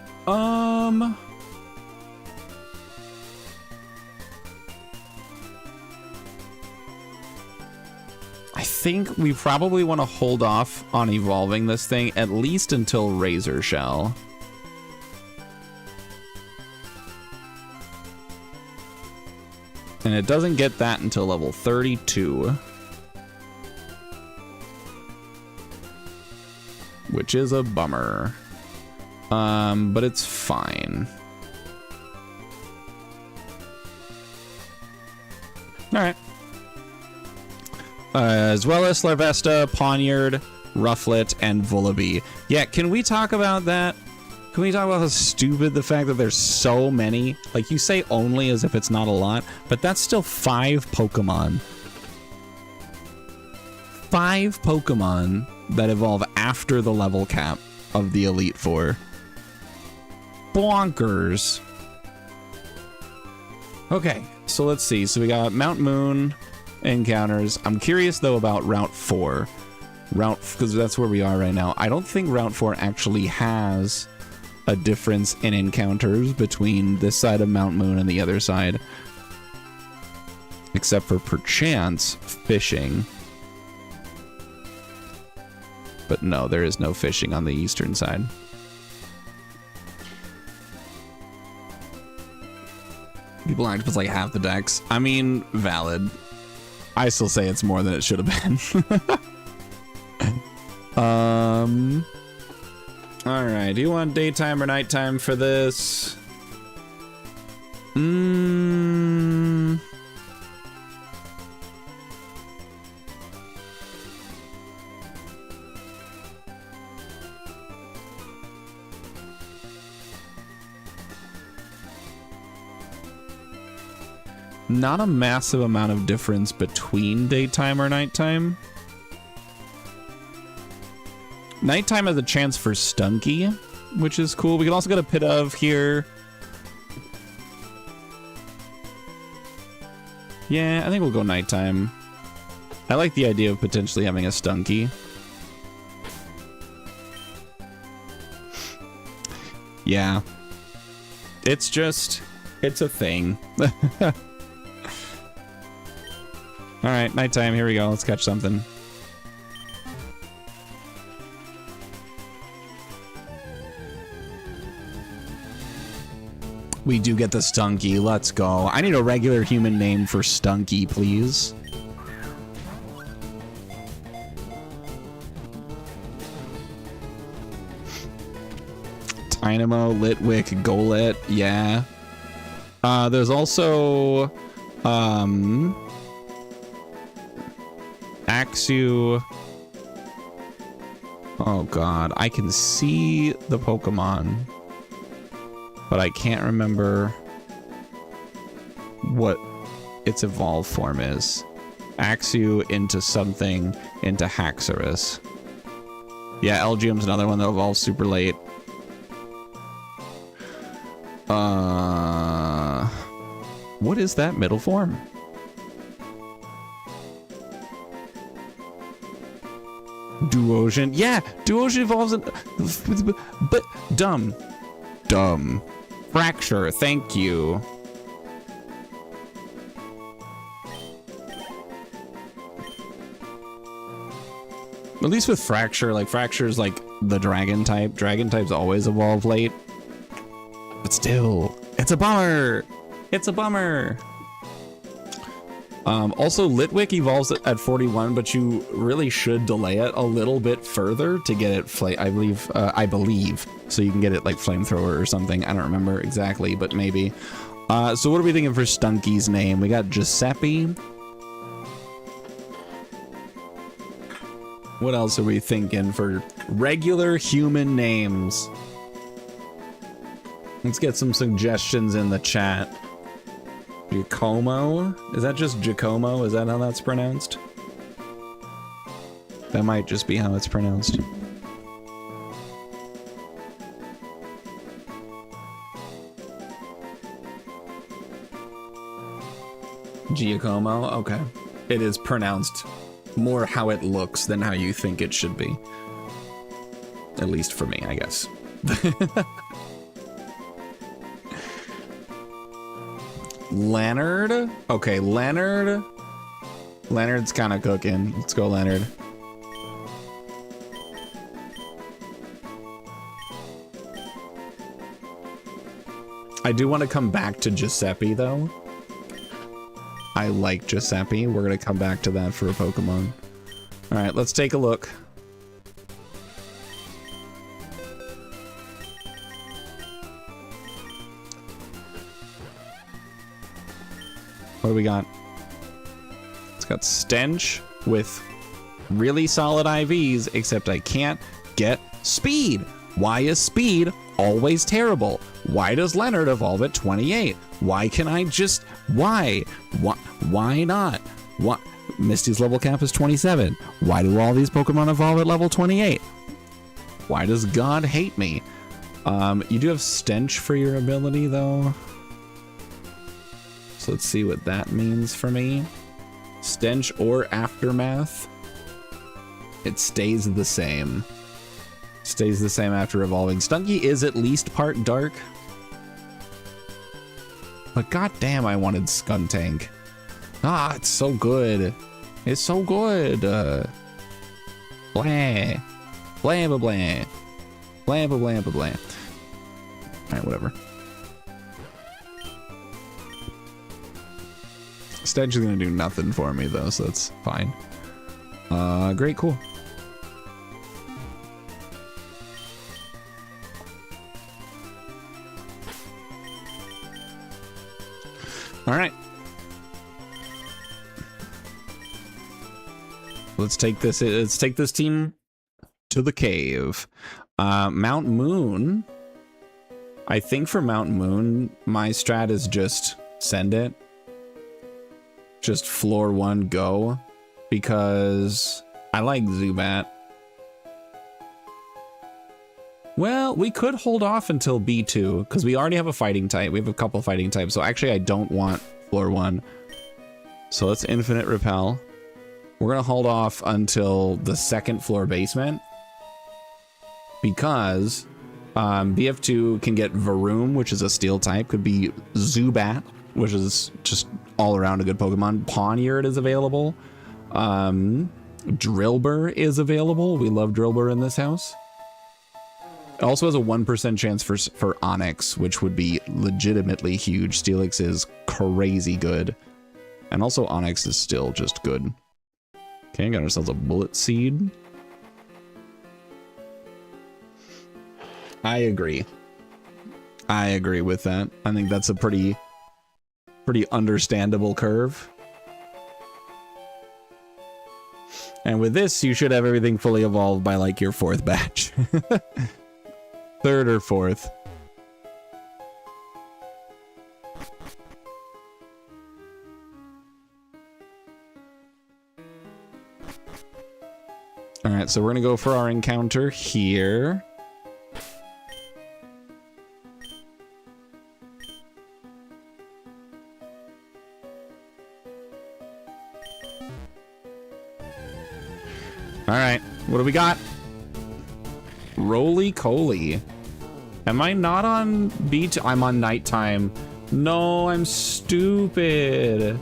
think we probably want to hold off on evolving this thing at least until Razor Shell. And it doesn't get that until level 32. Which is a bummer. But it's fine. Alright. As well as Larvesta, Poniard, Rufflet, and Vullaby. Yeah, can we talk about that? Can we talk about how stupid the fact that there's so many? Like, you say only as if it's not a lot, but that's still 5 Pokemon. 5 Pokemon that evolve after the level cap of the Elite Four. Bonkers. Okay, so let's see. So we got Mount Moon encounters. I'm curious, though, about Route 4. Because that's where we are right now. I don't think Route 4 actually has a difference in encounters between this side of Mount Moon and the other side. Except for, perchance, fishing. But no, there is no fishing on the eastern side. People aren't just like half the decks. I mean, valid. I still say it's more than it should have been. All right. Do you want daytime or nighttime for this? Not a massive amount of difference between daytime or nighttime. Nighttime has a chance for Stunky, which is cool. We can also get a Pit of here. Yeah, I think we'll go nighttime. I like the idea of potentially having a Stunky. Yeah. It's just, it's a thing. All right, nighttime. Here we go. Let's catch something. We do get the Stunky. Let's go. I need a regular human name for Stunky, please. Dynamo, Litwick, Golett. Yeah. There's also Axew. Oh god, I can see the Pokemon, but I can't remember what its evolved form is. Axew into something, into Haxorus. Yeah, Elgium's another one that evolves super late. What is that middle form? Duosion. Yeah, Duosion evolves in... But... Dumb. Fracture, thank you. At least with Fracture, like, Fracture's like the Dragon type. Dragon types always evolve late. But still, it's a bummer. It's a bummer. Also, Litwick evolves at 41, but you really should delay it a little bit further to get it, I believe, so you can get it like Flamethrower or something. I don't remember exactly, but maybe. So what are we thinking for Stunky's name? We got Giuseppe. What else are we thinking for regular human names? Let's get some suggestions in the chat. Giacomo? Is that just Giacomo? Is that how that's pronounced? That might just be how it's pronounced. Giacomo? Okay. It is pronounced more how it looks than how you think it should be. At least for me, I guess. Leonard? Okay, Leonard Leonard's kind of cooking. Let's go, Leonard. I do want to come back to Giuseppe, though. I like Giuseppe. We're going to come back to that for a Pokemon. All right, let's take a look. What do we got? It's got Stench with really solid IVs, except I can't get Speed. Why is Speed always terrible? Why does Leonard evolve at 28? Why can I just... Why not? Why? Misty's level cap is 27. Why do all these Pokemon evolve at level 28? Why does God hate me? You do have Stench for your ability, though. So let's see what that means for me. Stench or Aftermath. It stays the same. Stays the same after evolving. Stunky is at least part dark. But goddamn, I wanted Skuntank. Ah, it's so good. It's so good. Blah. Blah, blah, blah. Blah, blah, blah, blah, blah. Alright, whatever. Stench is gonna do nothing for me, though, so that's fine. Great, cool. All right. Let's take this team to the cave. Mount Moon. I think for Mount Moon, my strat is just send it. Just floor 1 go, because I like Zubat. Well, we could hold off until B2, because we already have a fighting type. We have a couple fighting types, so actually I don't want floor 1. So let's Infinite Repel. We're going to hold off until the second floor basement, because BF2 can get Varoom, which is a steel type, could be Zubat, which is just all around a good Pokemon. Pawniard is available. Drillbur is available. We love Drillbur in this house. It also has a 1% chance for Onix, which would be legitimately huge. Steelix is crazy good. And also Onix is still just good. Okay, got ourselves a Bullet Seed. I agree. I agree with that. I think that's a pretty understandable curve. And with this, you should have everything fully evolved by like your 4th batch. 3rd or 4th. All right, so we're gonna go for our encounter here. All right, what do we got? Roly-Coly. Am I not on beat? I'm on nighttime. No, I'm stupid.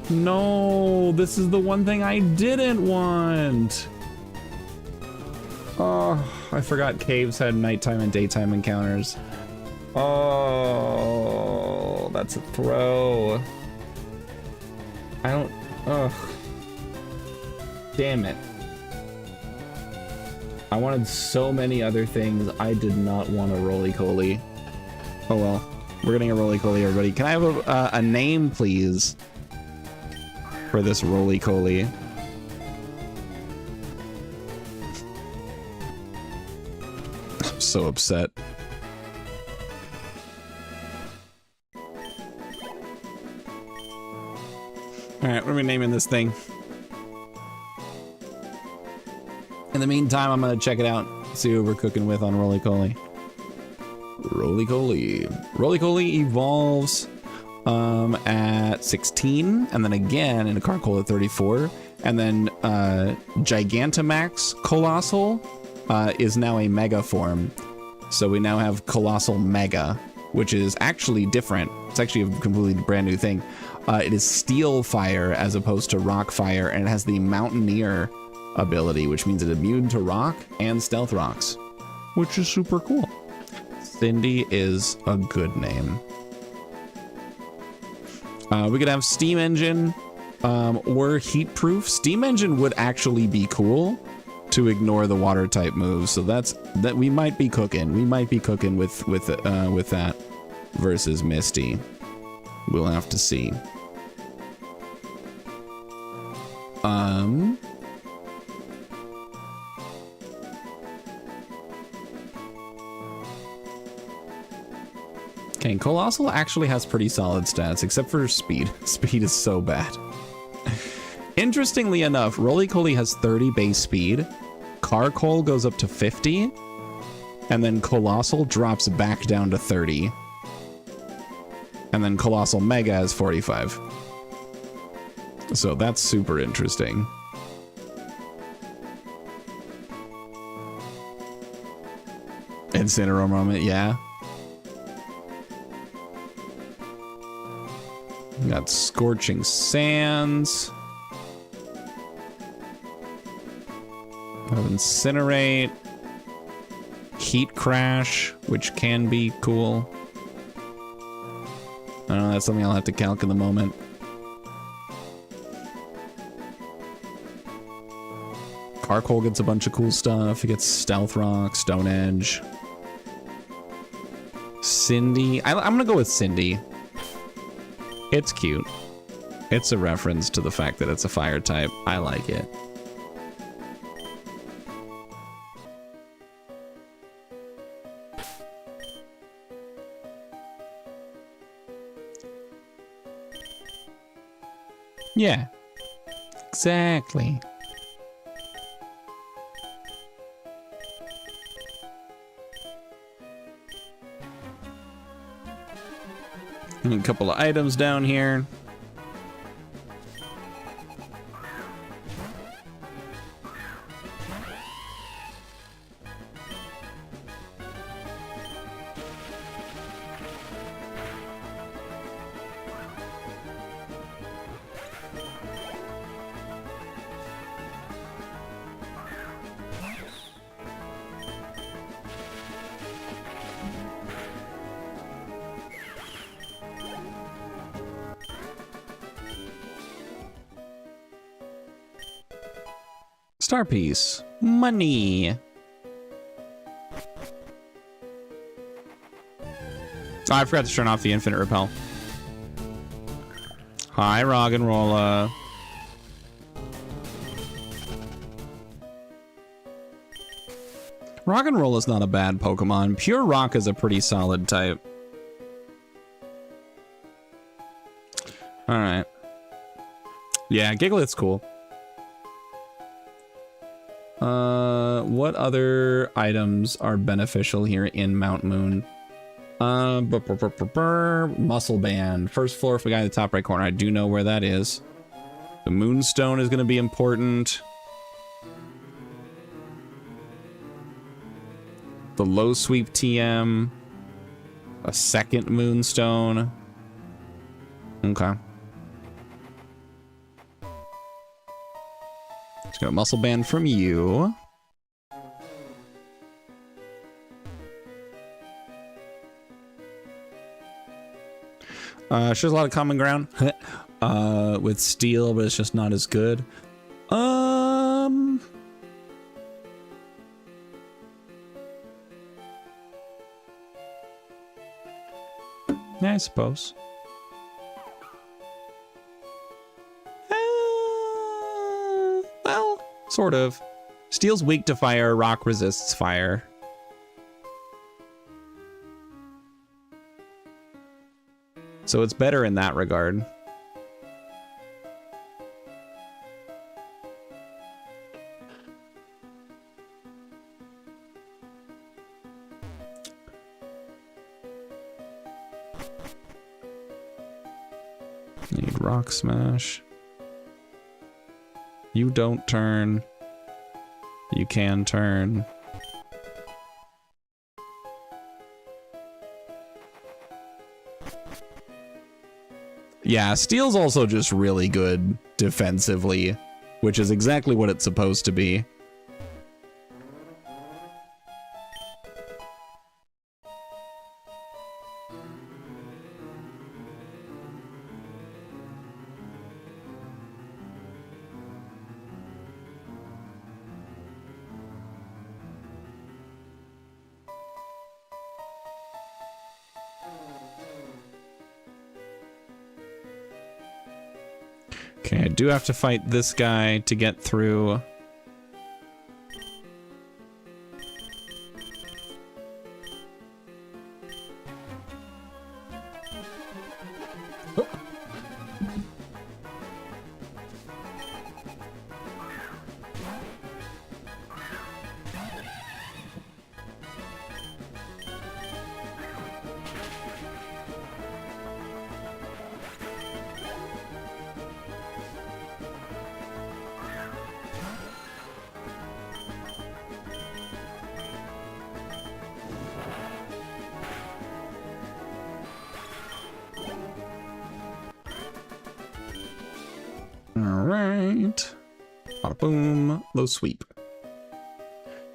No, this is the one thing I didn't want. Oh, I forgot caves had nighttime and daytime encounters. Oh, that's a throw. I don't, ugh. Damn it. I wanted so many other things. I did not want a Roly-Coly. Oh well, we're getting a Roly-Coly, everybody. Can I have a name, please, for this Roly-Coly? I'm so upset. All right, what are we naming this thing? In the meantime, I'm gonna check it out, see what we're cooking with on Roly-Coly. Roly-Coly. Roly-Coly evolves at 16, and then again in a Carcoal at 34, and then Gigantamax Colossal is now a Mega form. So we now have Colossal Mega, which is actually different. It's actually a completely brand new thing. It is steel fire as opposed to rock fire, and it has the Mountaineer ability, which means it's immune to rock and stealth rocks, which is super cool. Cindy is a good name. We could have Steam Engine or Heat Proof. Steam Engine would actually be cool to ignore the water type moves, so that we might be cooking. We might be cooking with that versus Misty. We'll have to see. Okay, Colossal actually has pretty solid stats, except for speed. Speed is so bad. Interestingly enough, Roly-Coly has 30 base speed, Carcole goes up to 50, and then Colossal drops back down to 30. And then Colossal Mega has 45. So that's super interesting. Incineroar moment, yeah. We got Scorching Sands. We have Incinerate. Heat Crash, which can be cool. I don't know, that's something I'll have to calc in the moment. Carcole gets a bunch of cool stuff. He gets Stealth Rock, Stone Edge. Cindy. I'm gonna go with Cindy. It's cute. It's a reference to the fact that it's a fire type. I like it. Yeah, exactly. And a couple of items down here. Star piece. Money. Oh, I forgot to turn off the infinite repel. Hi, Roggenrola. Roggenrola's not a bad Pokemon. Pure Rock is a pretty solid type. Alright. Yeah, Giglet's cool. What other items are beneficial here in Mount Moon? Muscle Band. First floor for the guy in the top right corner. I do know where that is. The Moonstone is going to be important. The low sweep TM. A second Moonstone. Okay. Just got a Muscle Band from you. She has a lot of common ground with Steel, but it's just not as good. I suppose. Well, sort of. Steel's weak to fire, Rock resists fire. So it's better in that regard. Need Rock Smash. You don't turn. You can turn. Yeah, steel's also just really good defensively, which is exactly what it's supposed to be. Okay, I do have to fight this guy to get through. Alright. Bada boom. Low sweep.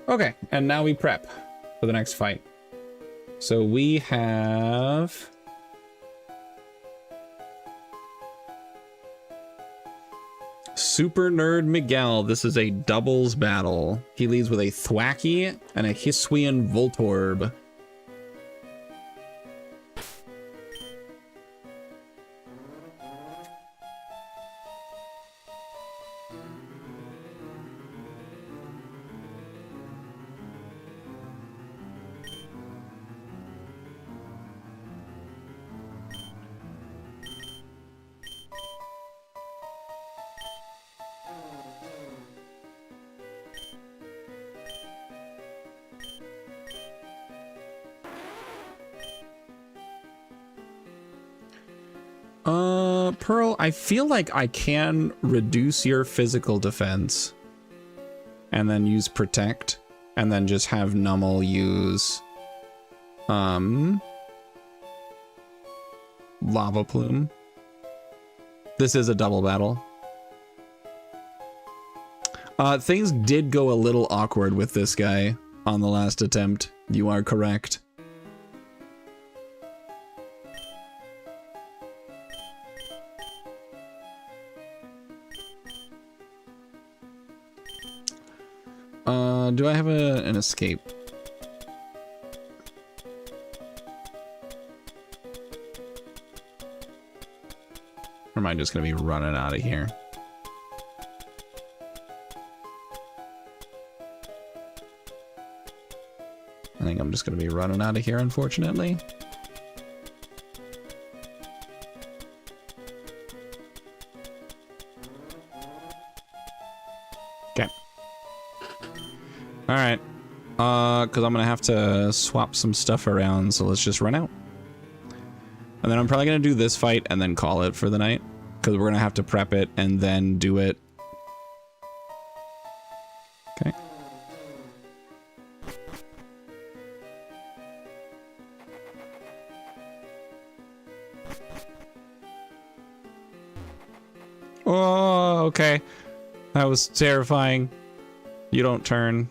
Okay, and now we prep for the next fight. So we have... Super Nerd Miguel. This is a doubles battle. He leads with a Thwacky and a Hisuian Voltorb. Pearl, I feel like I can reduce your physical defense and then use Protect and then just have Nummel use Lava Plume. This is a double battle. Things did go a little awkward with this guy on the last attempt. You are correct. Do I have an escape? Or am I just gonna be running out of here? I think I'm just gonna be running out of here, unfortunately. Okay. All right, because I'm gonna have to swap some stuff around, so let's just run out. And then I'm probably gonna do this fight and then call it for the night, because we're gonna have to prep it and then do it. Okay. Oh, okay. That was terrifying. You don't turn.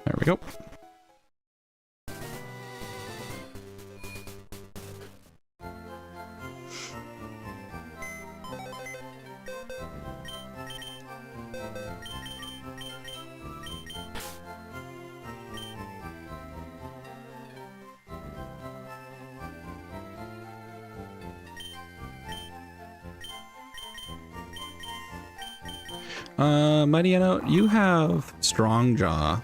There we go. Mariano, you have Strong Jaw.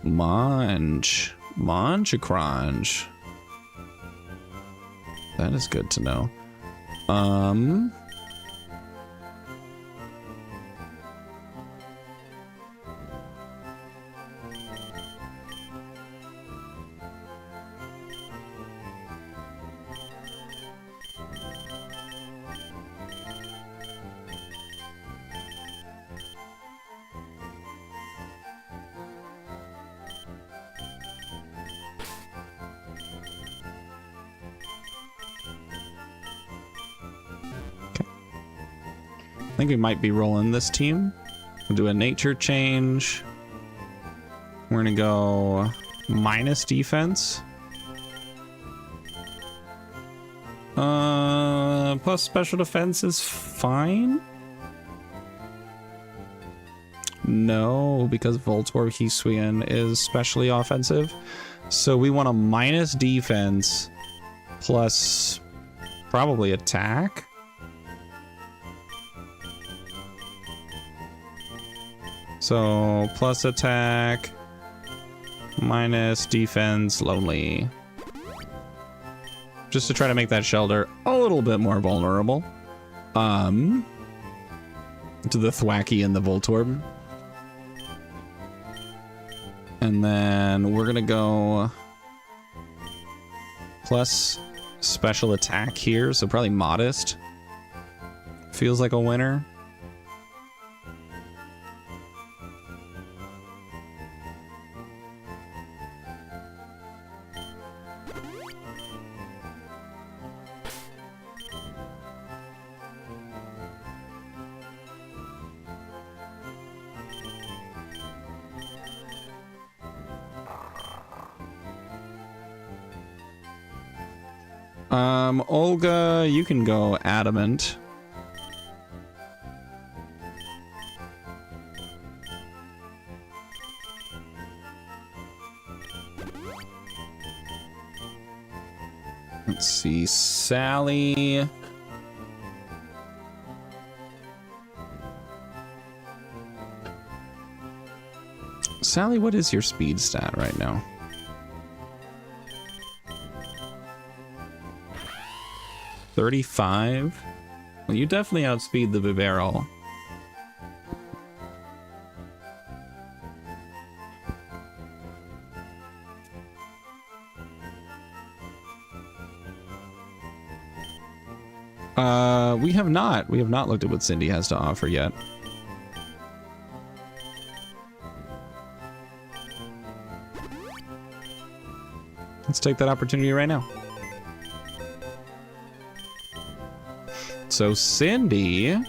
Munch a crunch. That is good to know. think we might be rolling this team. We'll do a nature change. We're gonna go minus defense. Plus special defense is fine. No, because Voltorb Hisuian is specially offensive. So we want a minus defense plus probably attack. So plus attack, minus defense, lonely. Just to try to make that shelter a little bit more vulnerable. To the Thwacky and the Voltorb. And then we're gonna go plus special attack here, so probably modest. Feels like a winner. Olga, you can go adamant. Let's see, Sally. Sally, what is your speed stat right now? 35? Well, you definitely outspeed the Bibarel. We have not. We have not looked at what Cindy has to offer yet. Let's take that opportunity right now. So Cindy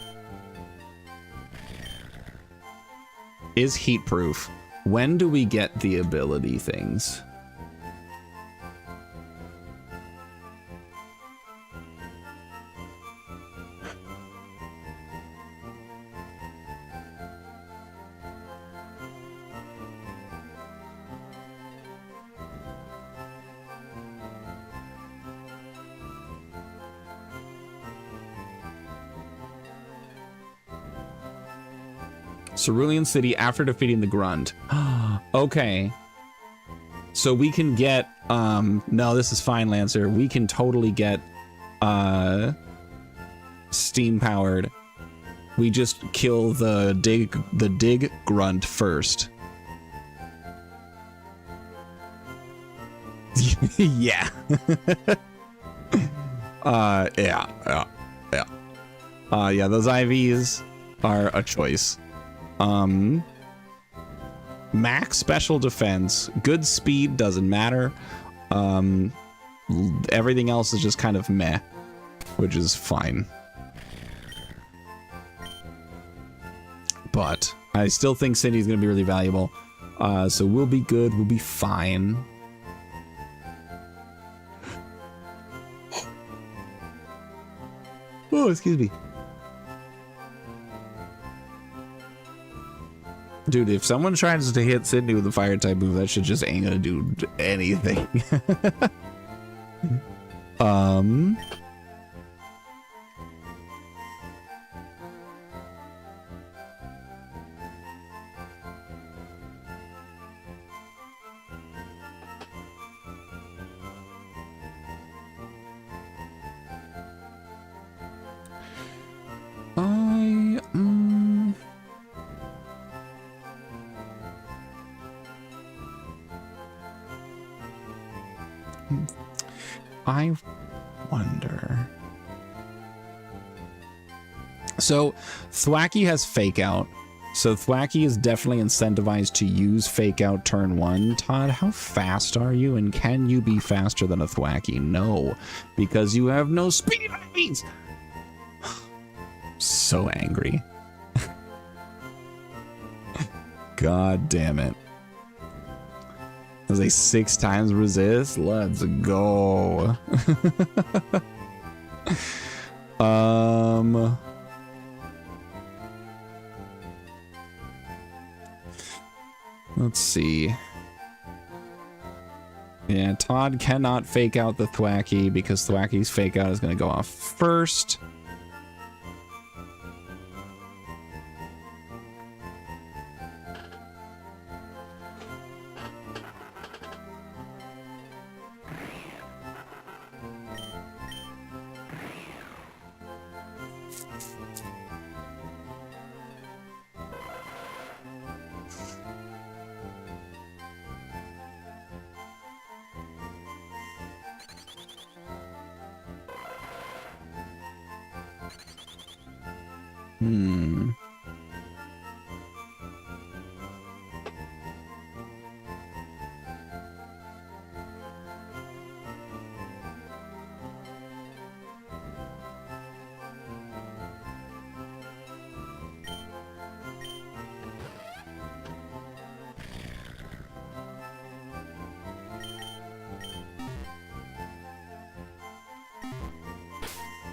is heat proof. When do we get the ability things? Cerulean City after defeating the Grunt. Okay. So we can get, no, this is fine, Lancer. We can totally get, steam powered. We just kill the dig Grunt first. Yeah. Yeah, those IVs are a choice. Max special defense, good speed doesn't matter. Everything else is just kind of meh, which is fine. But I still think Cindy's gonna be really valuable. So we'll be good, we'll be fine. Oh, excuse me. Dude, if someone tries to hit Cindy with a fire type move, that shit just ain't gonna do anything. I wonder. So Thwacky has Fake Out. So Thwacky is definitely incentivized to use Fake Out turn 1. Todd, how fast are you? And can you be faster than a Thwacky? No, because you have no speed IVs. so angry. God damn it. As a 6 times resist, let's go. Let's see. Yeah, Todd cannot fake out the Thwacky because Thwacky's fake out is going to go off first.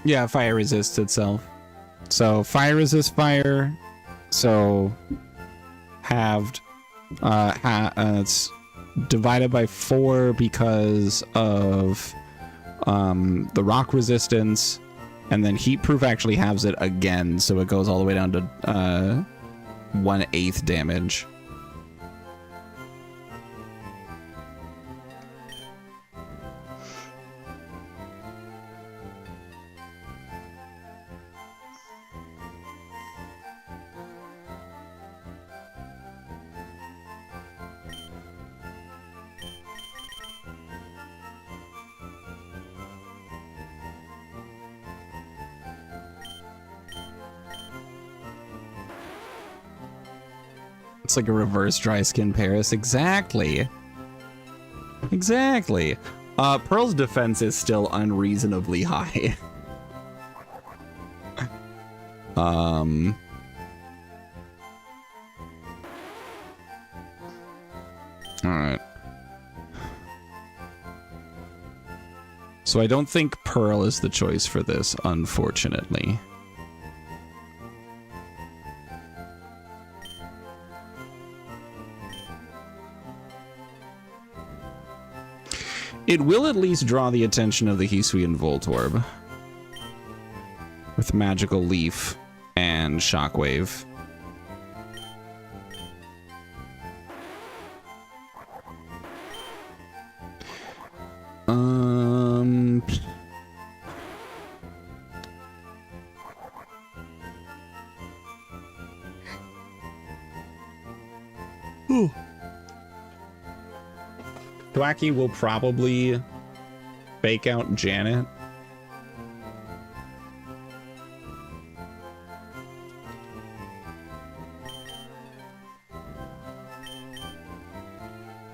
Yeah, fire resists itself. So fire resists fire. So halved. It's divided by 4 because of the rock resistance, and then heat proof actually halves it again, so it goes all the way down to 1/8 damage. It's like a reverse dry skin Paris. Exactly. Exactly. Pearl's defense is still unreasonably high. All right. So I don't think Pearl is the choice for this, unfortunately. It will at least draw the attention of the Hisuian Voltorb with Magical Leaf and Shockwave. Thwacky will probably fake out Janet.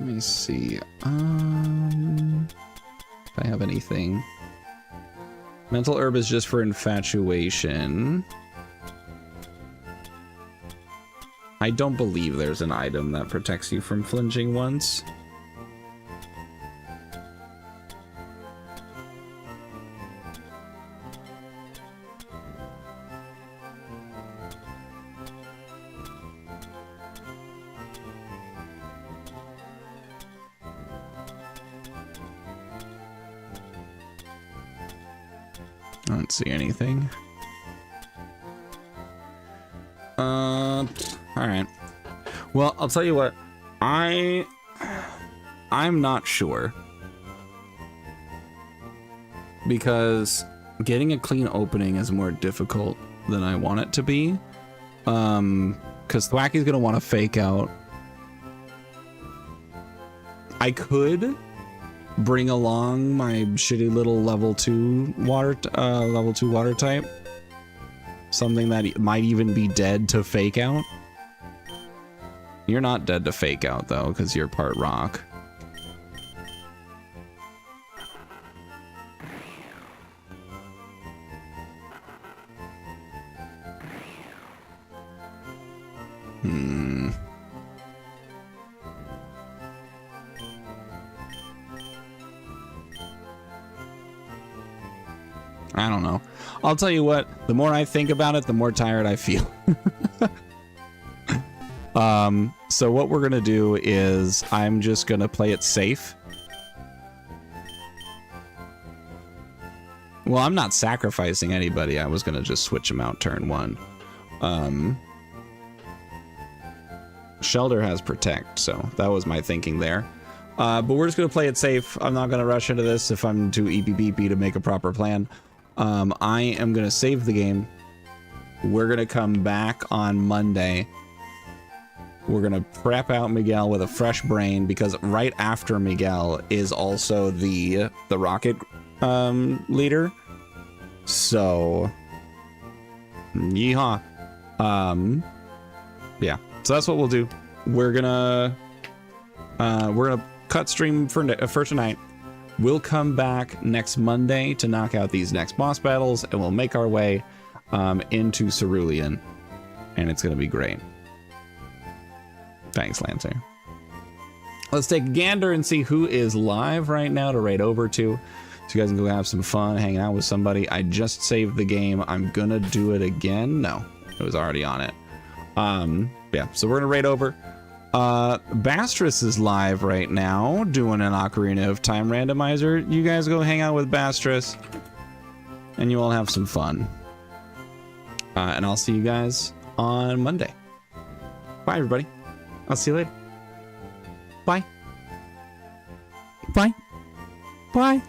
Let me see. If I have anything. Mental Herb is just for infatuation. I don't believe there's an item that protects you from flinching once. I don't see anything. All right. Well, I'll tell you what. I'm not sure. Because getting a clean opening is more difficult than I want it to be. Because Thwacky's going to want to fake out. I could bring along my shitty little level 2 water type. Something that might even be dead to fake out. You're not dead to fake out though, because you're part rock. I don't know. I'll tell you what, the more I think about it, the more tired I feel. So what we're gonna do is I'm just gonna play it safe. Well, I'm not sacrificing anybody. I was gonna just switch them out turn 1. Shelter has protect, so that was my thinking there. But we're just gonna play it safe. I'm not gonna rush into this if I'm too eepy-beepy to make a proper plan. I am gonna save the game. We're gonna come back on Monday. We're gonna prep out Miguel with a fresh brain, because right after Miguel is also the rocket leader. So yeehaw. Yeah, so that's what we'll do. We're gonna cut stream for tonight. We'll come back next Monday to knock out these next boss battles, and we'll make our way into Cerulean, and it's gonna be great. Thanks, Lancer. Let's take a gander and see who is live right now to raid over to, so you guys can go have some fun hanging out with somebody. I just saved the game. I'm gonna do it again. No, it was already on it. Yeah, so we're gonna raid over. Bastress is live right now doing an Ocarina of Time randomizer. You guys go hang out with Bastress and you all have some fun. And I'll see you guys on Monday. Bye, everybody. I'll see you later. Bye. Bye. Bye.